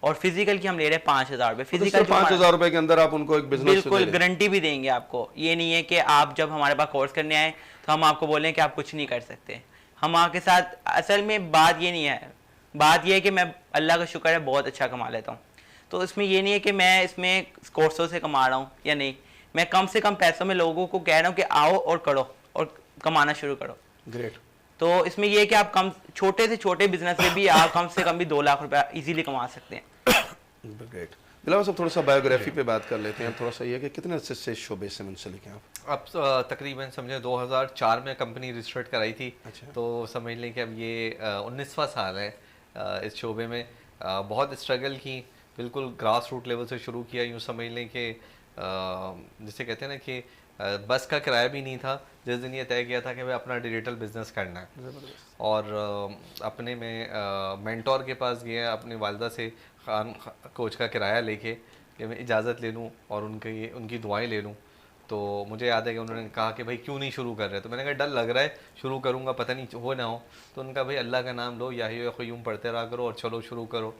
और फिजिकल की हम ले रहे हैं 5000 रुपये। फिजिकल 5000 रुपये के अंदर आप उनको एक बिजनेस बिल्कुल गारंटी भी देंगे आपको। ये नहीं है कि आप जब हमारे पास कोर्स करने आए तो हम आपको बोलें कि आप कुछ नहीं कर सकते। हम आपके साथ, असल में बात ये नहीं है, बात ये है कि मैं अल्लाह का शुक्र है बहुत अच्छा कमा लेता हूँ। तो इसमें ये नहीं है कि मैं इसमें कोर्सों से कमा रहा हूँ या नहीं, मैं कम से कम पैसों में लोगों को कह रहा हूँ कि आओ और करो और कमाना शुरू करो। ग्रेट। तो इसमें यह है कि आप कम छोटे से छोटे बिजनेस में भी आप कम से कम भी 2 लाख रुपया इजीली कमा सकते हैं। ग्रेट। दिलावर साहब, थोड़ा सा बायोग्राफी पे बात कर लेते हैं। थोड़ा सा ये कि कितने अच्छे से शोबे से मुंसलिक हैं आप? अब तकरीबन समझे 2004 में कंपनी रजिस्टर्ड कराई थी। अच्छा। तो समझ लें कि अब ये 19वां साल है इस शोबे में। बहुत स्ट्रगल की, बिल्कुल ग्रास रूट लेवल से शुरू किया। यूँ समझ लें कि जिसे कहते हैं ना कि बस का किराया भी नहीं था जिस दिन ये तय किया था कि भाई अपना डिजिटल बिजनेस करना है। और अपने में मेंटोर के पास गया, अपनी वालदा से खान कोच का किराया लेके कि मैं इजाज़त ले लूँ और उनकी दुआएं ले लूँ। तो मुझे याद है कि उन्होंने कहा कि भाई क्यों नहीं शुरू कर रहे, तो मैंने कहा डर लग रहा है, शुरू करूँगा पता नहीं हो ना हो। तो उनका भाई अल्लाह का नाम लो, या क़य्यूम पढ़ते रहा करो और चलो शुरू करो।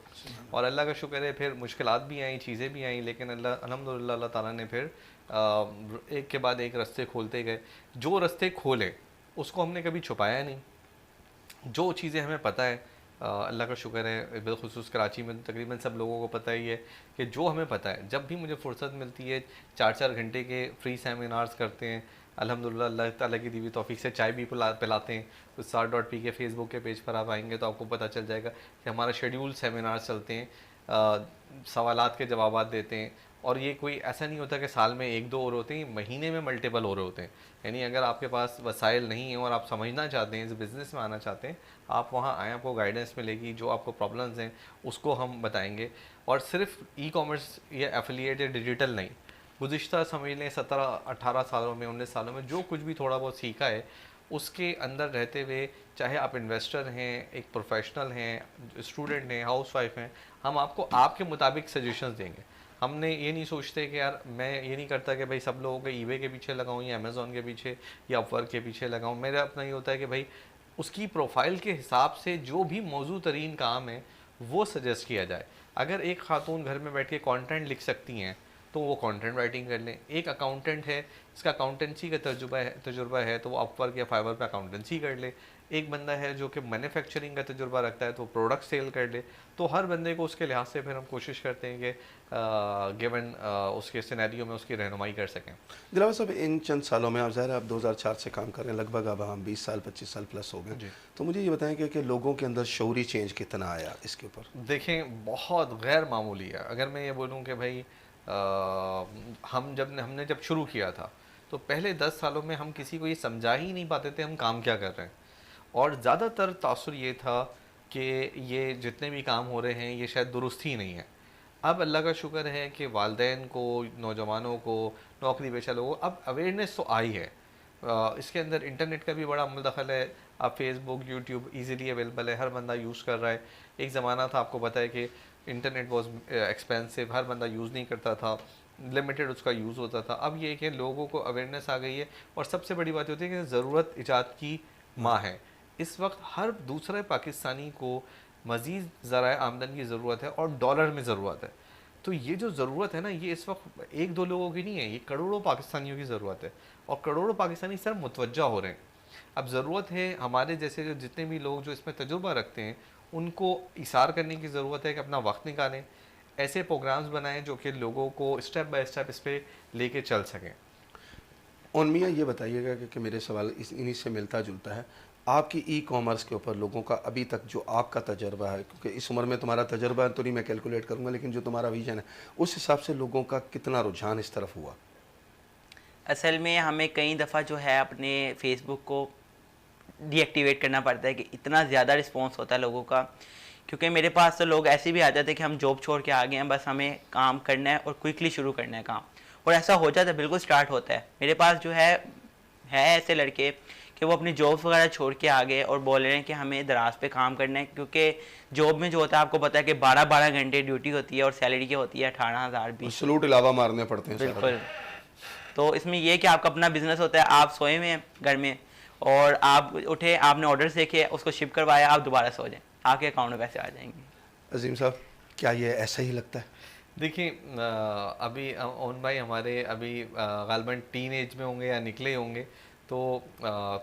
और अल्लाह का शुक्र है फिर मुश्किलात भी आई, चीज़ें भी आई, लेकिन अल्हम्दुलिल्लाह अल्लाह ताला ने फिर एक के बाद एक रास्ते खोलते गए। जो रास्ते खोले उसको हमने कभी छुपाया नहीं। जो चीज़ें हमें पता है, अल्लाह का शुक्र है, बिलखुसूस कराची में तकरीबन सब लोगों को पता ही है कि जो हमें पता है, जब भी मुझे फुर्सत मिलती है 4-4 घंटे के फ्री सेमिनार्स करते हैं। अल्हम्दुलिल्लाह अल्लाह ताला की दी हुई तौफीक से चाय भी पिलाते हैं। उस start.p के फेसबुक के पेज पर आप आएंगे तो आपको पता चल जाएगा कि हमारा शेड्यूल सेमिनार्स चलते हैं, सवालात के जवाबात देते हैं। और ये कोई ऐसा नहीं होता कि साल में 1-2 और होते हैं, महीने में मल्टीपल और होते हैं। यानी अगर आपके पास वसाइल नहीं है और आप समझना चाहते हैं, इस बिज़नेस में आना चाहते हैं, आप वहाँ आएँ, आपको गाइडेंस मिलेगी, जो आपको प्रॉब्लम्स हैं उसको हम बताएंगे। और सिर्फ ई-कॉमर्स या एफिलिएट या डिजिटल नहीं, गुज़िश्ता समझ लें 17-18 सालों में, 19 सालों में जो कुछ भी थोड़ा बहुत सीखा है, उसके अंदर रहते हुए, चाहे आप इन्वेस्टर हैं, एक प्रोफेशनल हैं, स्टूडेंट हैं, हाउसवाइफ हैं, हम आपको आपके मुताबिक सजेशंस देंगे। हमने ये नहीं सोचते कि यार, मैं ये नहीं करता कि भाई सब लोगों के ईबे के पीछे लगाऊं या अमेज़ॉन के पीछे या अपवर्क के पीछे लगाऊं। मेरा अपना ये होता है कि भाई उसकी प्रोफाइल के हिसाब से जो भी मौजू तरीन काम है वो सजेस्ट किया जाए। अगर एक खातून घर में बैठ के कंटेंट लिख सकती हैं तो वो कंटेंट राइटिंग कर लें। एक अकाउंटेंट है, इसका अकाउंटेंसी का तजुर्बा है तो वो अपवर्क या फाइवर पे अकाउंटेंसी कर ले। एक बंदा है जो कि मैन्युफैक्चरिंग का तजुर्बा रखता है तो प्रोडक्ट सेल कर ले। तो हर बंदे को उसके लिहाज से फिर हम कोशिश करते हैं कि गिवन उसके सिनेरियो में उसकी रहनुमाई कर सकें। दिलावर साहब, इन चंद सालों में आप ज़ाहिर है आप 2004 से काम कर रहे हैं, लगभग अब हम 20 साल 25 साल प्लस हो गए। तो मुझे ये बताएं कि लोगों के अंदर शऊरी चेंज कितना आया इसके ऊपर? देखें, बहुत गैर मामूली है। अगर मैं ये बोलूँ कि भाई हमने जब शुरू किया था तो पहले 10 सालों में हम किसी को ये समझा ही नहीं पाते थे हम काम क्या कर रहे हैं। और ज़्यादातर तासुर ये था कि ये जितने भी काम हो रहे हैं ये शायद दुरुस्त ही नहीं है। अब अल्लाह का शुक्र है कि वालिदैन को, नौजवानों को, नौकरी पेशा लोगों को अब अवेयरनेस तो आई है। इसके अंदर इंटरनेट का भी बड़ा अमल दखल है। अब फेसबुक, यूट्यूब ईज़िली अवेलेबल है, हर बंदा यूज़ कर रहा है। एक ज़माना था, आपको पता है कि इंटरनेट वॉज एक्सपेंसिव, हर बंदा यूज़ नहीं करता था, लिमिटेड उसका यूज़ होता था। अब ये कि लोगों को अवेयरनेस आ गई है, और सबसे बड़ी बात होती है कि ज़रूरत ईजाद की माँ है। इस वक्त हर दूसरे पाकिस्तानी को मज़ीद ज़राए आमदन की ज़रूरत है और डॉलर में ज़रूरत है। तो ये जो ज़रूरत है ना, ये इस वक्त एक दो लोगों की नहीं है, ये करोड़ों पाकिस्तानियों की ज़रूरत है, और करोड़ों पाकिस्तानी सर मुतवज्जा हो रहे हैं। अब ज़रूरत है हमारे जैसे जो जितने भी लोग जो इसमें तजुर्बा रखते हैं उनको इशार करने की ज़रूरत है कि अपना वक्त निकालें, ऐसे प्रोग्राम्स बनाएं जो कि लोगों को स्टेप बाय स्टेप इस पर लेके चल सकें। और मियाँ ये बताइएगा कि मेरे सवाल इन्हीं से मिलता जुलता है, आपकी ई कॉमर्स के ऊपर लोगों का अभी तक जो आपका तजर्बा है, क्योंकि इस उम्र में तुम्हारा तजर्बा तो नहीं मैं कैलकुलेट करूँगा, लेकिन जो तुम्हारा विजन है उस हिसाब से लोगों का कितना रुझान इस तरफ हुआ? असल में हमें कई दफ़ा जो है अपने फेसबुक को डीएक्टिवेट करना पड़ता है कि इतना ज़्यादा रिस्पॉन्स होता है लोगों का। क्योंकि मेरे पास तो लोग ऐसे भी आ जाते हैं कि हम जॉब छोड़ के आ गए हैं, बस हमें काम करना है और क्विकली शुरू करना है काम, और ऐसा हो जाता है, बिल्कुल स्टार्ट होता है। मेरे पास जो है ऐसे लड़के कि वो अपनी जॉब्स वगैरह छोड़ के आ गए और बोल रहे हैं कि हमें दराज पे काम करना है, क्योंकि जॉब में जो होता है आपको पता है कि 12-12 घंटे ड्यूटी होती है और सैलरी क्या होती है 18,000 भी। सलूट अलावा मारने पड़ते हैं। बिल्कुल। तो इसमें ये कि आपका अपना बिजनेस होता है, आप सोए हुए हैं घर में और आप उठे, आपने ऑर्डर देखे, उसको शिप करवाया, आप दोबारा सो जाएं, आपके अकाउंट में पैसे आ जाएंगे। अजीम साहब, क्या ये ऐसा ही लगता है? देखिए, अभी ओन भाई हमारे अभी गालबन टीन एज में होंगे या निकले होंगे, तो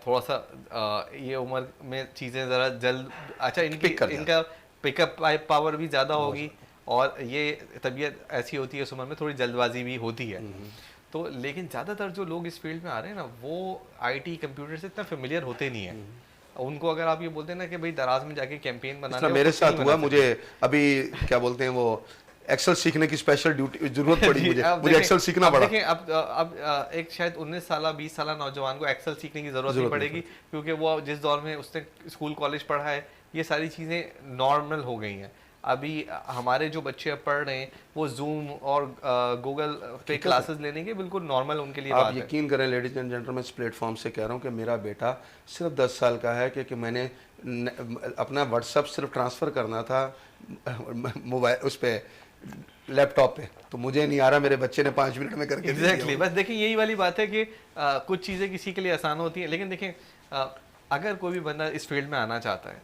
थोड़ा सा ये उम्र में चीज़ें ज़रा जल्द, अच्छा इनका पिकअप पावर भी ज़्यादा होगी, और ये तबीयत ऐसी होती है उस उम्र में, थोड़ी जल्दबाजी भी होती है। तो लेकिन ज़्यादातर जो लोग इस फील्ड में आ रहे हैं ना, वो आईटी कंप्यूटर से इतना फेमिलियर होते नहीं है। उनको अगर आप ये बोलते हैं ना कि भाई दराज में जाके कैंपेन बनाना, मेरे साथ हुआ, मुझे अभी क्या बोलते हैं वो एक्सेल सीखने की स्पेशल ड्यूटी जरूरत पड़ी, मुझे एक्सेल सीखना पड़ा। देखिए, अब एक शायद 19 साल 20 साल नौजवान को एक्सेल सीखने की जरूरत नहीं पड़ेगी, क्योंकि वो जिस दौर में उसने स्कूल कॉलेज पढ़ा है, ये सारी चीज़ें नॉर्मल हो गई हैं। अभी हमारे जो बच्चे अब पढ़ रहे हैं वो जूम और गूगल पे क्लासेस लेने के बिल्कुल नॉर्मल उनके लिए बात है। आप यकीन करें लेडीज एंड जेंटलमैन, इस प्लेटफॉर्म से कह रहा हूँ कि मेरा बेटा सिर्फ 10 साल का है कि मैंने अपना व्हाट्सअप सिर्फ ट्रांसफ़र करना था मोबाइल उस पर लैपटॉप पे, तो मुझे नहीं आ रहा, मेरे बच्चे ने 5 मिनट में करके एग्जैक्टली। बस देखिए, यही वाली बात है कि कुछ चीज़ें किसी के लिए आसान होती हैं, लेकिन देखें अगर कोई भी बंदा इस फील्ड में आना चाहता है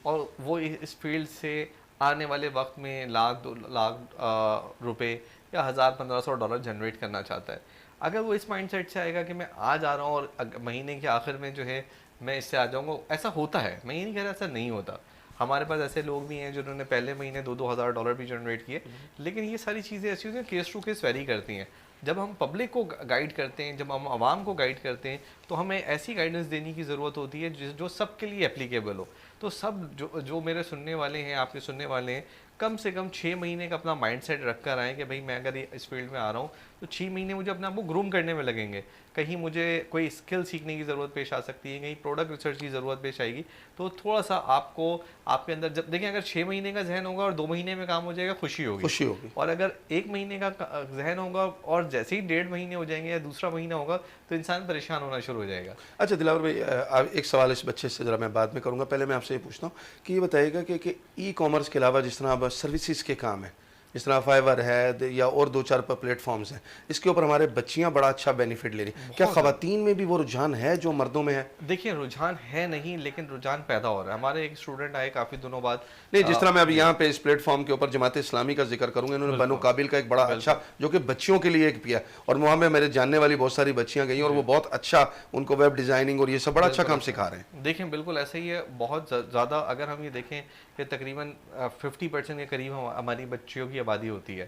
और वो इस फील्ड से आने वाले वक्त में लाख 2 लाख रुपए या 1000-1500 डॉलर जनरेट करना चाहता है, अगर वो इस माइंडसेट से आएगा कि मैं आज आ रहा हूँ और महीने के आखिर में जो है मैं इससे आ जाऊँगा, ऐसा होता है, मैं ये नहीं कह रहा ऐसा नहीं होता। हमारे पास ऐसे लोग भी हैं जिन्होंने पहले महीने 2-2 हज़ार डॉलर भी जनरेट किए, लेकिन ये सारी चीज़ें ऐसी होती हैं, केस टू केस वेरी करती हैं। जब हम पब्लिक को गाइड करते हैं, जब हम आवाम को गाइड करते हैं, तो हमें ऐसी गाइडेंस देने की ज़रूरत होती है जो सबके लिए एप्लीकेबल हो। तो सब जो मेरे सुनने वाले हैं, आपके सुनने वाले हैं, कम से कम 6 महीने का अपना माइंडसेट रख कर आएँ कि भाई मैं अगर इस फील्ड में आ रहा हूँ तो 6 महीने मुझे अपने आप को ग्रूम करने में लगेंगे। कहीं मुझे कोई स्किल सीखने की ज़रूरत पेश आ सकती है, कहीं प्रोडक्ट रिसर्च की ज़रूरत पेश आएगी, तो थोड़ा सा आपको आपके अंदर, जब देखें अगर 6 महीने का जहन होगा और 2 महीने में काम हो जाएगा, खुशी होगी। और अगर 1 महीने का जहन होगा और जैसे ही 1.5 महीने हो जाएंगे या दूसरा महीना होगा तो इंसान परेशान होना शुरू हो जाएगा। अच्छा दिलावर भाई, एक सवाल इस बच्चे से ज़रा मैं बाद में करूँगा, पहले मैं आपसे ये पूछता हूँ कि ये बताइएगा कि ई कॉमर्स के अलावा जिस तरह अब सर्विसेज के काम है, जिस तरह फाइवर है या और 2-4 प्लेटफॉर्म्स हैं, इसके ऊपर हमारे बच्चियां बड़ा अच्छा बेनिफिट ले रही हैं, क्या ख़वातीन में भी वो रुझान है जो मर्दों में है? देखिए, रुझान है नहीं, लेकिन रुझान पैदा हो रहा है। हमारे एक स्टूडेंट आए काफ़ी दिनों बाद, नहीं, जिस तरह मैं अभी यहाँ पे इस प्लेटफॉर्म के ऊपर जमात इस्लामी का जिक्र करूँगा, इन्होंने बनो काबिल का एक बड़ा अच्छा, जो कि बच्चियों के लिए एक किया, और वहाँ पे मेरे जानने वाली बहुत सारी बच्चियाँ गई और वो बहुत अच्छा, उनको वेब डिज़ाइनिंग और ये सब बड़ा अच्छा काम सिखा रहे हैं। देखें, बिल्कुल ऐसे ही है। बहुत ज़्यादा अगर हम ये देखें कि तकरीबन 50% के करीब हमारी बच्चियों की आबादी होती है,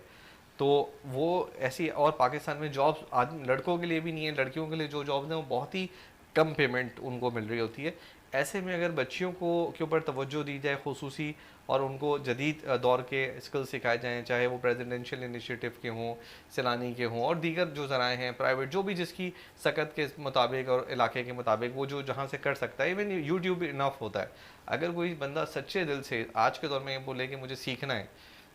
तो वो ऐसी, और पाकिस्तान में जॉब्स लड़कों के लिए भी नहीं है, लड़कियों के लिए जो जॉब्स हैं वो बहुत ही कम पेमेंट उनको मिल रही होती है। ऐसे में अगर बच्चियों को के ऊपर तवज्जो दी जाए खुसूसी, और उनको जदीद दौर के स्किल सिखाए जाएँ, चाहे वो प्रेसिडेंशियल इनिशिएटिव के हों, सैलानी के हों, और दीगर जो ज़राए हैं प्राइवेट, जो भी जिसकी सकत के मुताबिक और इलाके के मुताबिक वो जो जहाँ से कर सकता है, इवन यूट्यूब इनफ होता है। अगर कोई बंदा सच्चे दिल से आज के दौर में ये बोले कि मुझे सीखना है,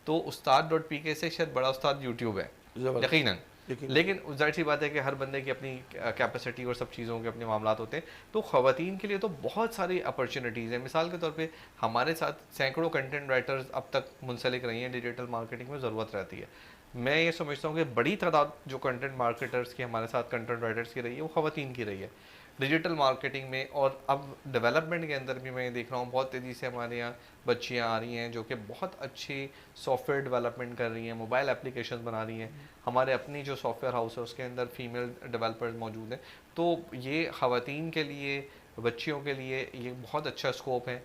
तो उस्ताद.pk से शायद बड़ा उस्ताद यूट्यूब है, यकीनन। लेकिन जाहिर सी बात है कि हर बंदे की अपनी कैपेसिटी और सब चीज़ों के अपने मामलात होते हैं। तो ख़वातीन के लिए तो बहुत सारी अपॉर्चुनिटीज़ हैं। मिसाल के तौर पे हमारे साथ सैकड़ों कंटेंट राइटर्स अब तक मुंसलिक रही हैं, डिजिटल मार्केटिंग में ज़रूरत रहती है। मैं ये समझता हूँ कि बड़ी तादाद जो कंटेंट मार्केटर्स की हमारे साथ कंटेंट राइटर्स की रही है, वो ख़वातीन की रही है डिजिटल मार्केटिंग में। और अब डेवलपमेंट के अंदर भी मैं देख रहा हूँ बहुत तेज़ी से हमारे यहाँ बच्चियाँ आ रही हैं जो कि बहुत अच्छी सॉफ्टवेयर डेवलपमेंट कर रही हैं, मोबाइल एप्लीकेशन बना रही हैं। हमारे अपनी जो सॉफ्टवेयर हाउस है उसके अंदर फीमेल डेवलपर्स मौजूद हैं। तो ये ख़वातीन के लिए, बच्चियों के लिए ये बहुत अच्छा स्कोप है।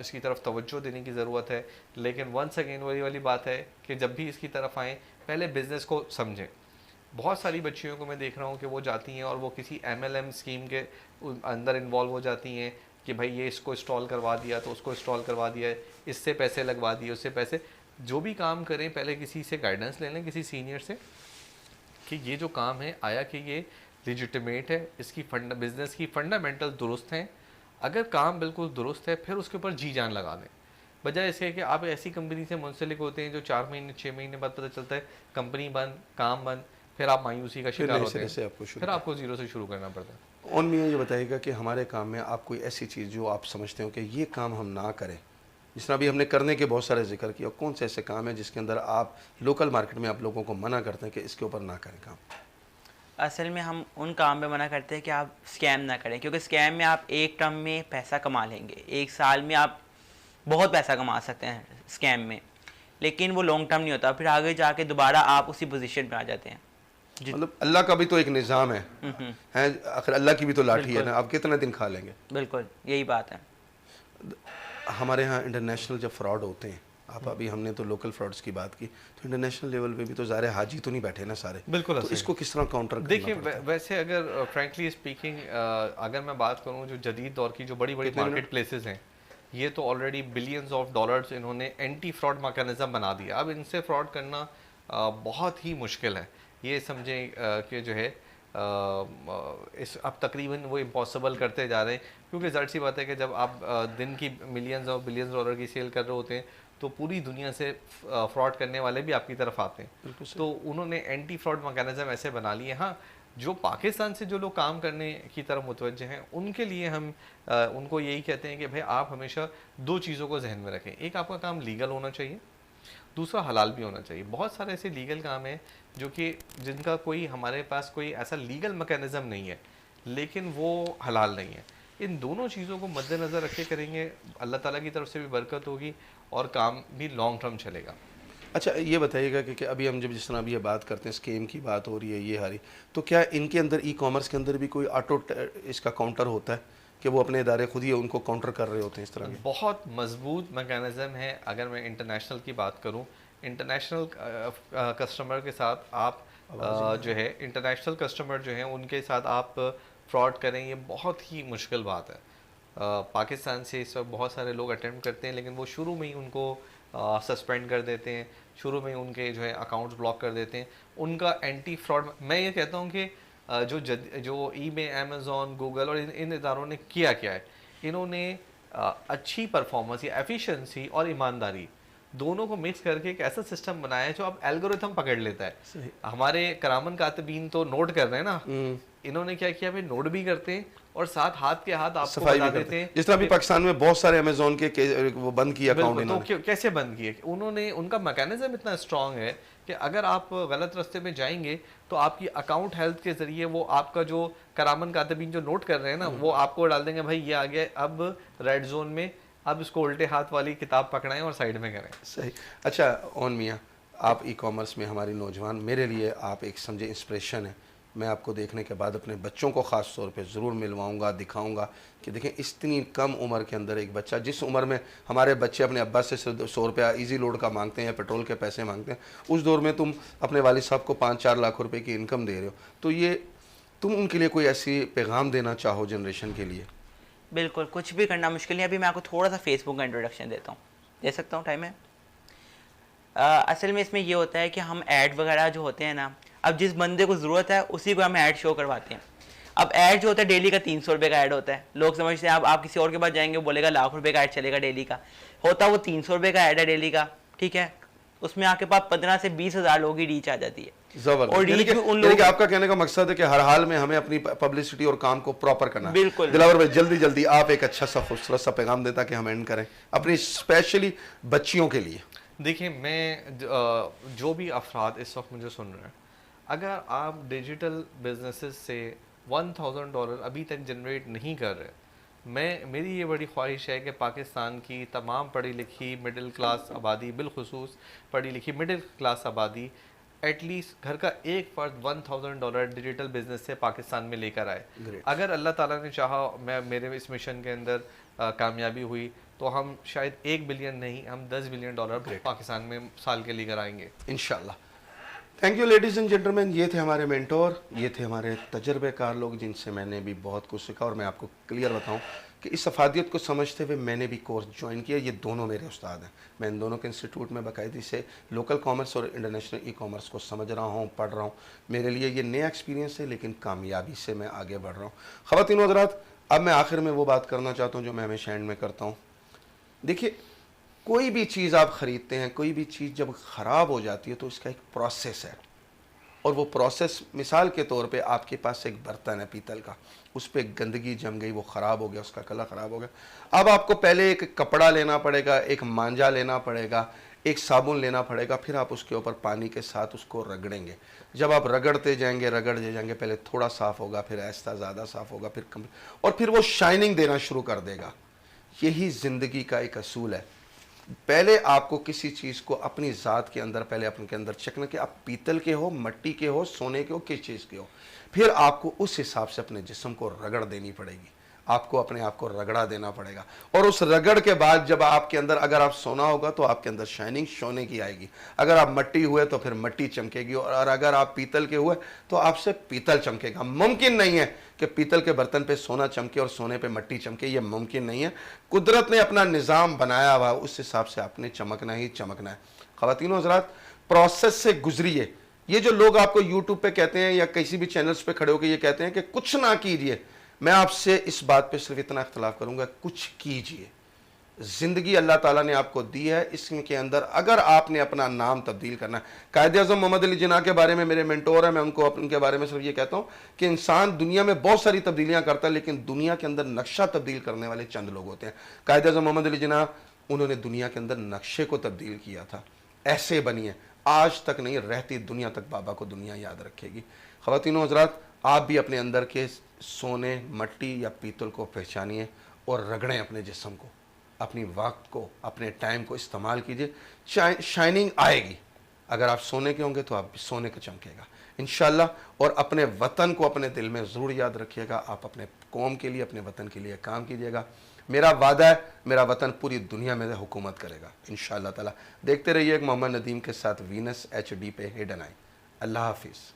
इसकी तरफ तवज्जो देने की ज़रूरत है। लेकिन वंस अगेन वही वाली बात है कि जब भी इसकी तरफ आएँ, पहले बिज़नेस को समझें। बहुत सारी बच्चियों को मैं देख रहा हूँ कि वो जाती हैं और वो किसी MLM स्कीम के अंदर इन्वॉल्व हो जाती हैं कि भाई ये इसको इंस्टॉल करवा दिया तो उसको इंस्टॉल करवा दिया, इससे पैसे लगवा दिए, उससे पैसे। जो भी काम करें पहले किसी से गाइडेंस ले लें, किसी सीनियर से, कि ये जो काम है आया कि ये लिजिटिमेट है, इसकी बिज़नेस की फंडामेंटल दुरुस्त हैं। अगर काम बिल्कुल दुरुस्त है फिर उसके ऊपर जी जान लगा दें, बजाय इसके कि आप ऐसी कंपनी से मुंसलिक होते हैं जो 4 महीने 6 महीने बाद पता चलता है कंपनी बंद, काम बंद, फिर आप मायूसी का शिकार होते हैं, फिर आपको ज़ीरो से शुरू करना पड़ता है। और मैं ये बताइएगा कि हमारे काम में आप कोई ऐसी चीज़ जो आप समझते हो कि ये काम हम ना करें, जिस तरह अभी हमने करने के बहुत सारे जिक्र किया, कौन से ऐसे काम है जिसके अंदर आप लोकल मार्केट में आप लोगों को मना करते हैं कि इसके ऊपर ना करें काम? असल में हम उन काम पे मना करते हैं कि आप स्कैम ना करें, क्योंकि स्कैम में आप एक टर्म में पैसा कमा लेंगे, एक साल में आप बहुत पैसा कमा सकते हैं स्कैम में, लेकिन वो लॉन्ग टर्म नहीं होता। फिर आगे जाके दोबारा आप उसी पोजीशन पे आ जाते हैं। मतलब अल्लाह का भी तो एक निज़ाम है आखिर अल्लाह की भी तो लाठी है ना, आप कितने दिन खा लेंगे। बिल्कुल यही बात है। हमारे यहाँ इंटरनेशनल जब फ्रॉड होते हैं, आप अभी हमने तो लोकल फ्रॉड्स की बात की, तो इंटरनेशनल लेवल पे भी तो ज़ाहिर हाजी तो नहीं बैठे ना सारे। बिल्कुल। तो इसको किस तरह काउंटर करना देखिए पड़ता है? वैसे अगर फ्रैंकली स्पीकिंग अगर मैं बात करूँ, जो जदीद दौर की जो बड़ी बड़ी मार्केट प्लेसेस हैं, ये तो ऑलरेडी बिलियंस ऑफ डॉलर्स इन्होंने एंटी फ्रॉड मैकेनिज्म बना दिया। अब इनसे फ्रॉड करना बहुत ही मुश्किल है। ये समझें कि जो है इस अब तकरीबन वो इम्पॉसिबल करते जा रहे हैं, क्योंकि ज़ाहिर सी बात है कि जब आप दिन की मिलियंस और बिलियंस डॉलर की सेल कर रहे होते हैं तो पूरी दुनिया से फ्रॉड करने वाले भी आपकी तरफ आते हैं। तो उन्होंने एंटी फ्रॉड मैकेनिज्म ऐसे बना लिए। हाँ, जो पाकिस्तान से जो लोग काम करने की तरफ मुतवज्जे हैं उनके लिए हम उनको यही कहते हैं कि भाई आप हमेशा 2 चीज़ों को जहन में रखें। एक, आपका काम लीगल होना चाहिए, दूसरा हलाल भी होना चाहिए। बहुत सारे ऐसे लीगल काम हैं जो कि जिनका कोई हमारे पास कोई ऐसा लीगल मैकेनिज़्म नहीं है, लेकिन वो हलाल नहीं है। इन दोनों चीज़ों को मद्देनज़र रखे करेंगे, अल्लाह ताला की तरफ से भी बरकत होगी और काम भी लॉन्ग टर्म चलेगा। अच्छा ये बताइएगा कि अभी हम जब जिस तरह अभी ये बात करते हैं, स्कीम की बात हो रही है, ये हारी, तो क्या इनके अंदर ई-कॉमर्स के अंदर भी कोई ऑटो इसका काउंटर होता है कि वो अपने इदारे खुद ही उनको काउंटर कर रहे होते हैं इस तरह के? बहुत मजबूत मैकेनिज़्म है। अगर मैं इंटरनेशनल की बात करूं, इंटरनेशनल कस्टमर के साथ आप जो है इंटरनेशनल कस्टमर जो हैं उनके साथ आप फ्रॉड करें, ये बहुत ही मुश्किल बात है। पाकिस्तान से इस वक्त बहुत सारे लोग अटेम्प्ट करते हैं, लेकिन वो शुरू में ही उनको सस्पेंड कर देते हैं, शुरू में ही उनके जो है अकाउंट्स ब्लॉक कर देते हैं। उनका एंटी फ्रॉड, मैं ये कहता हूँ कि जो eBay, अमेज़ॉन, गूगल और इन इदारों ने किया क्या है, इन्होंने अच्छी परफॉर्मेंस या एफिशिएंसी और ईमानदारी दोनों को मिक्स करके एक ऐसा सिस्टम बनाया है जो अब एल्गोरिथम पकड़ लेता है। हमारे करामन कातिबीन तो नोट कर रहे हैं ना, इन्होंने क्या किया, भाई नोट भी करते हैं और साथ हाथ के हाथ आपको बता देते हैं। जिस तरह अभी पाकिस्तान में बहुत सारे अमेज़ॉन के वो बंद किया अकाउंट तो कैसे बंद किए उन्होंने, उनका मैकेनिज्म इतना स्ट्रांग है कि अगर आप गलत रास्ते में जाएंगे तो आपकी अकाउंट हेल्थ के जरिए वो आपका जो करामन कातिबीन जो नोट कर रहे हैं ना, वो आपको डाल देंगे, भाई ये आ गया अब रेड जोन में, अब इसको उल्टे हाथ वाली किताब पकड़ाएं और साइड में करें। सही। अच्छा ओन मियाँ, आप ई-कॉमर्स में हमारी नौजवान, मेरे लिए आप एक समझे इंस्पिरेशन है। मैं आपको देखने के बाद अपने बच्चों को ख़ास तौर पे ज़रूर मिलवाऊंगा, दिखाऊंगा कि देखें इतनी कम उम्र के अंदर एक बच्चा, जिस उम्र में हमारे बच्चे अपने अब्बा से 100 रुपया ईजी लोड का मांगते हैं या पेट्रोल के पैसे मांगते हैं, उस दौर में तुम अपने वालिद साहब को 5-4 लाख रुपए की इनकम दे रहे हो। तो ये तुम उनके लिए कोई ऐसी पैगाम देना चाहो जनरेशन के लिए? बिल्कुल, कुछ भी करना मुश्किल नहीं। अभी मैं आपको थोड़ा सा फेसबुक का इंट्रोडक्शन देता हूँ, दे सकता हूँ, टाइम है? असल में इसमें ये होता है कि हम ऐड वगैरह जो होते हैं ना, अब जिस बंदे को ज़रूरत है उसी को हम ऐड शो करवाते हैं। अब ऐड जो होता है डेली का 300 रुपये का ऐड होता है। लोग समझते हैं आप किसी और के पास जाएंगे, बोलेगा लाख रुपए का ऐड चलेगा डेली का, होता वो 300 रुपये का ऐड है डेली का, ठीक है। उसमें आपके पास 15 से 20 हज़ार लोगों की रीच आ जाती है। और रीच भी उन लोगों, आपका कहने का मकसद है कि हर हाल में हमें अपनी पब्लिसिटी और काम को प्रॉपर करना है। बिल्कुल। दिलावर भाई जल्दी जल्दी आप एक अच्छा सा खूबसूरत सा पैगाम देता कि हम एंड करें अपनी स्पेशली बच्चियों के लिए। देखिए, मैं जो भी अफराद इस वक्त मुझे सुन रहे हैं, अगर आप डिजिटल बिजनेसेस से $1000 अभी तक जनरेट नहीं कर रहे, मेरी ये बड़ी ख्वाहिश है कि पाकिस्तान की तमाम पढ़ी लिखी मिडिल क्लास आबादी, बिलखुसूस पढ़ी लिखी मिडिल क्लास आबादी, एटलीस्ट घर का एक फ़र्द $1000 डिजिटल बिजनेस से पाकिस्तान में लेकर आए। अगर अल्लाह ताला ने चाहा, मेरे इस मिशन के अंदर कामयाबी हुई, तो हम शायद $1 बिलियन नहीं, हम $10 बिलियन पाकिस्तान में साल के लेकर आएंगे इंशाल्लाह। Thank you ladies and gentleman, ये थे हमारे मेंटोर, ये थे हमारे तजर्बेकार लोग जिनसे मैंने भी बहुत कुछ सीखा। और मैं आपको क्लियर बताऊं कि इस अफादियत को समझते हुए मैंने भी कोर्स ज्वाइन किया। ये दोनों मेरे उस्ताद हैं, मैं इन दोनों के इंस्टीट्यूट में बाकायदगी से लोकल कॉमर्स और इंटरनेशनल ई कॉमर्स को समझ रहा हूँ, पढ़ रहा हूँ। मेरे लिए ये नया एक्सपीरियंस है, लेकिन कामयाबी से मैं आगे बढ़ रहा हूँ। ख़वातीन व हज़रात, अब मैं आखिर में वो बात करना चाहता हूँ जो मैं हमेशा एंड में करता हूँ। देखिए, कोई भी चीज़ आप ख़रीदते हैं, कोई भी चीज़ जब ख़राब हो जाती है तो इसका एक प्रोसेस है। और वो प्रोसेस, मिसाल के तौर पे आपके पास एक बर्तन है पीतल का, उस पर गंदगी जम गई, वो ख़राब हो गया, उसका कलर ख़राब हो गया। अब आपको पहले एक कपड़ा लेना पड़ेगा, एक मांझा लेना पड़ेगा, एक साबुन लेना पड़ेगा, फिर आप उसके ऊपर पानी के साथ उसको रगड़ेंगे। जब आप रगड़ते जाएंगे, पहले थोड़ा साफ़ होगा, फिर आहिस्ता ज़्यादा साफ़ होगा, फिर कम, और फिर वो शाइनिंग देना शुरू कर देगा। यही ज़िंदगी का एक असूल है। पहले आपको किसी चीज़ को अपनी ज़ात के अंदर, पहले अपने के अंदर चेक कि आप पीतल के हो, मिट्टी के हो, सोने के हो, किस चीज़ के हो। फिर आपको उस हिसाब से अपने जिस्म को रगड़ देनी पड़ेगी, आपको अपने आप को रगड़ा देना पड़ेगा। और उस रगड़ के बाद जब आपके अंदर, अगर आप सोना होगा तो आपके अंदर शाइनिंग सोने की आएगी, अगर आप मिट्टी हुए तो फिर मिट्टी चमकेगी, और अगर आप पीतल के हुए तो आपसे पीतल चमकेगा। मुमकिन नहीं है कि पीतल के बर्तन पे सोना चमके और सोने पे मिट्टी चमके, ये मुमकिन नहीं है। कुदरत ने अपना निज़ाम बनाया हुआ, उस हिसाब से आपने चमकना ही चमकना है। ख़वातीन हज़रात, प्रोसेस से गुजरिए। ये जो लोग आपको यूट्यूब पे कहते हैं या किसी भी चैनल्स पे खड़े होकर ये कहते हैं कि कुछ ना कीजिए, मैं आपसे इस बात पे सिर्फ इतना इख्तलाफ करूंगा, कुछ कीजिए। ज़िंदगी अल्लाह ताला ने आपको दी है, इसके अंदर अगर आपने अपना नाम तब्दील करना है। कायद-ए-आज़म मोहम्मद अली जिन्ना के बारे में मेरे मेंटोर हैं, मैं उनको उनके बारे में सिर्फ ये कहता हूँ कि इंसान दुनिया में बहुत सारी तब्दीलियाँ करता है, लेकिन दुनिया के अंदर नक्शा तब्दील करने वाले चंद लोग होते हैं। कायद-ए-आज़म मोहम्मद अली जिन्ना, उन्होंने दुनिया के अंदर नक्शे को तब्दील किया था। ऐसे बनिए, आज तक नहीं, रहती दुनिया तक बाबा को दुनिया याद रखेगी। ख़वातीनो हज़रात, आप भी अपने अंदर के सोने, मिट्टी या पीतल को पहचानिए और रगड़ें अपने जिस्म को, अपनी वक्त को, अपने टाइम को इस्तेमाल कीजिए। शाइनिंग आएगी। अगर आप सोने के होंगे तो आप सोने का चमकेगा इंशाल्लाह। और अपने वतन को अपने दिल में ज़रूर याद रखिएगा। आप अपने कौम के लिए, अपने वतन के लिए काम कीजिएगा। मेरा वादा है, मेरा वतन पूरी दुनिया में हुकूमत करेगा इंशाअल्लाह ताला। देखते रहिए मोहम्मद नदीम के साथ वीनस HD पे हिडन आई। अल्लाह हाफिज़।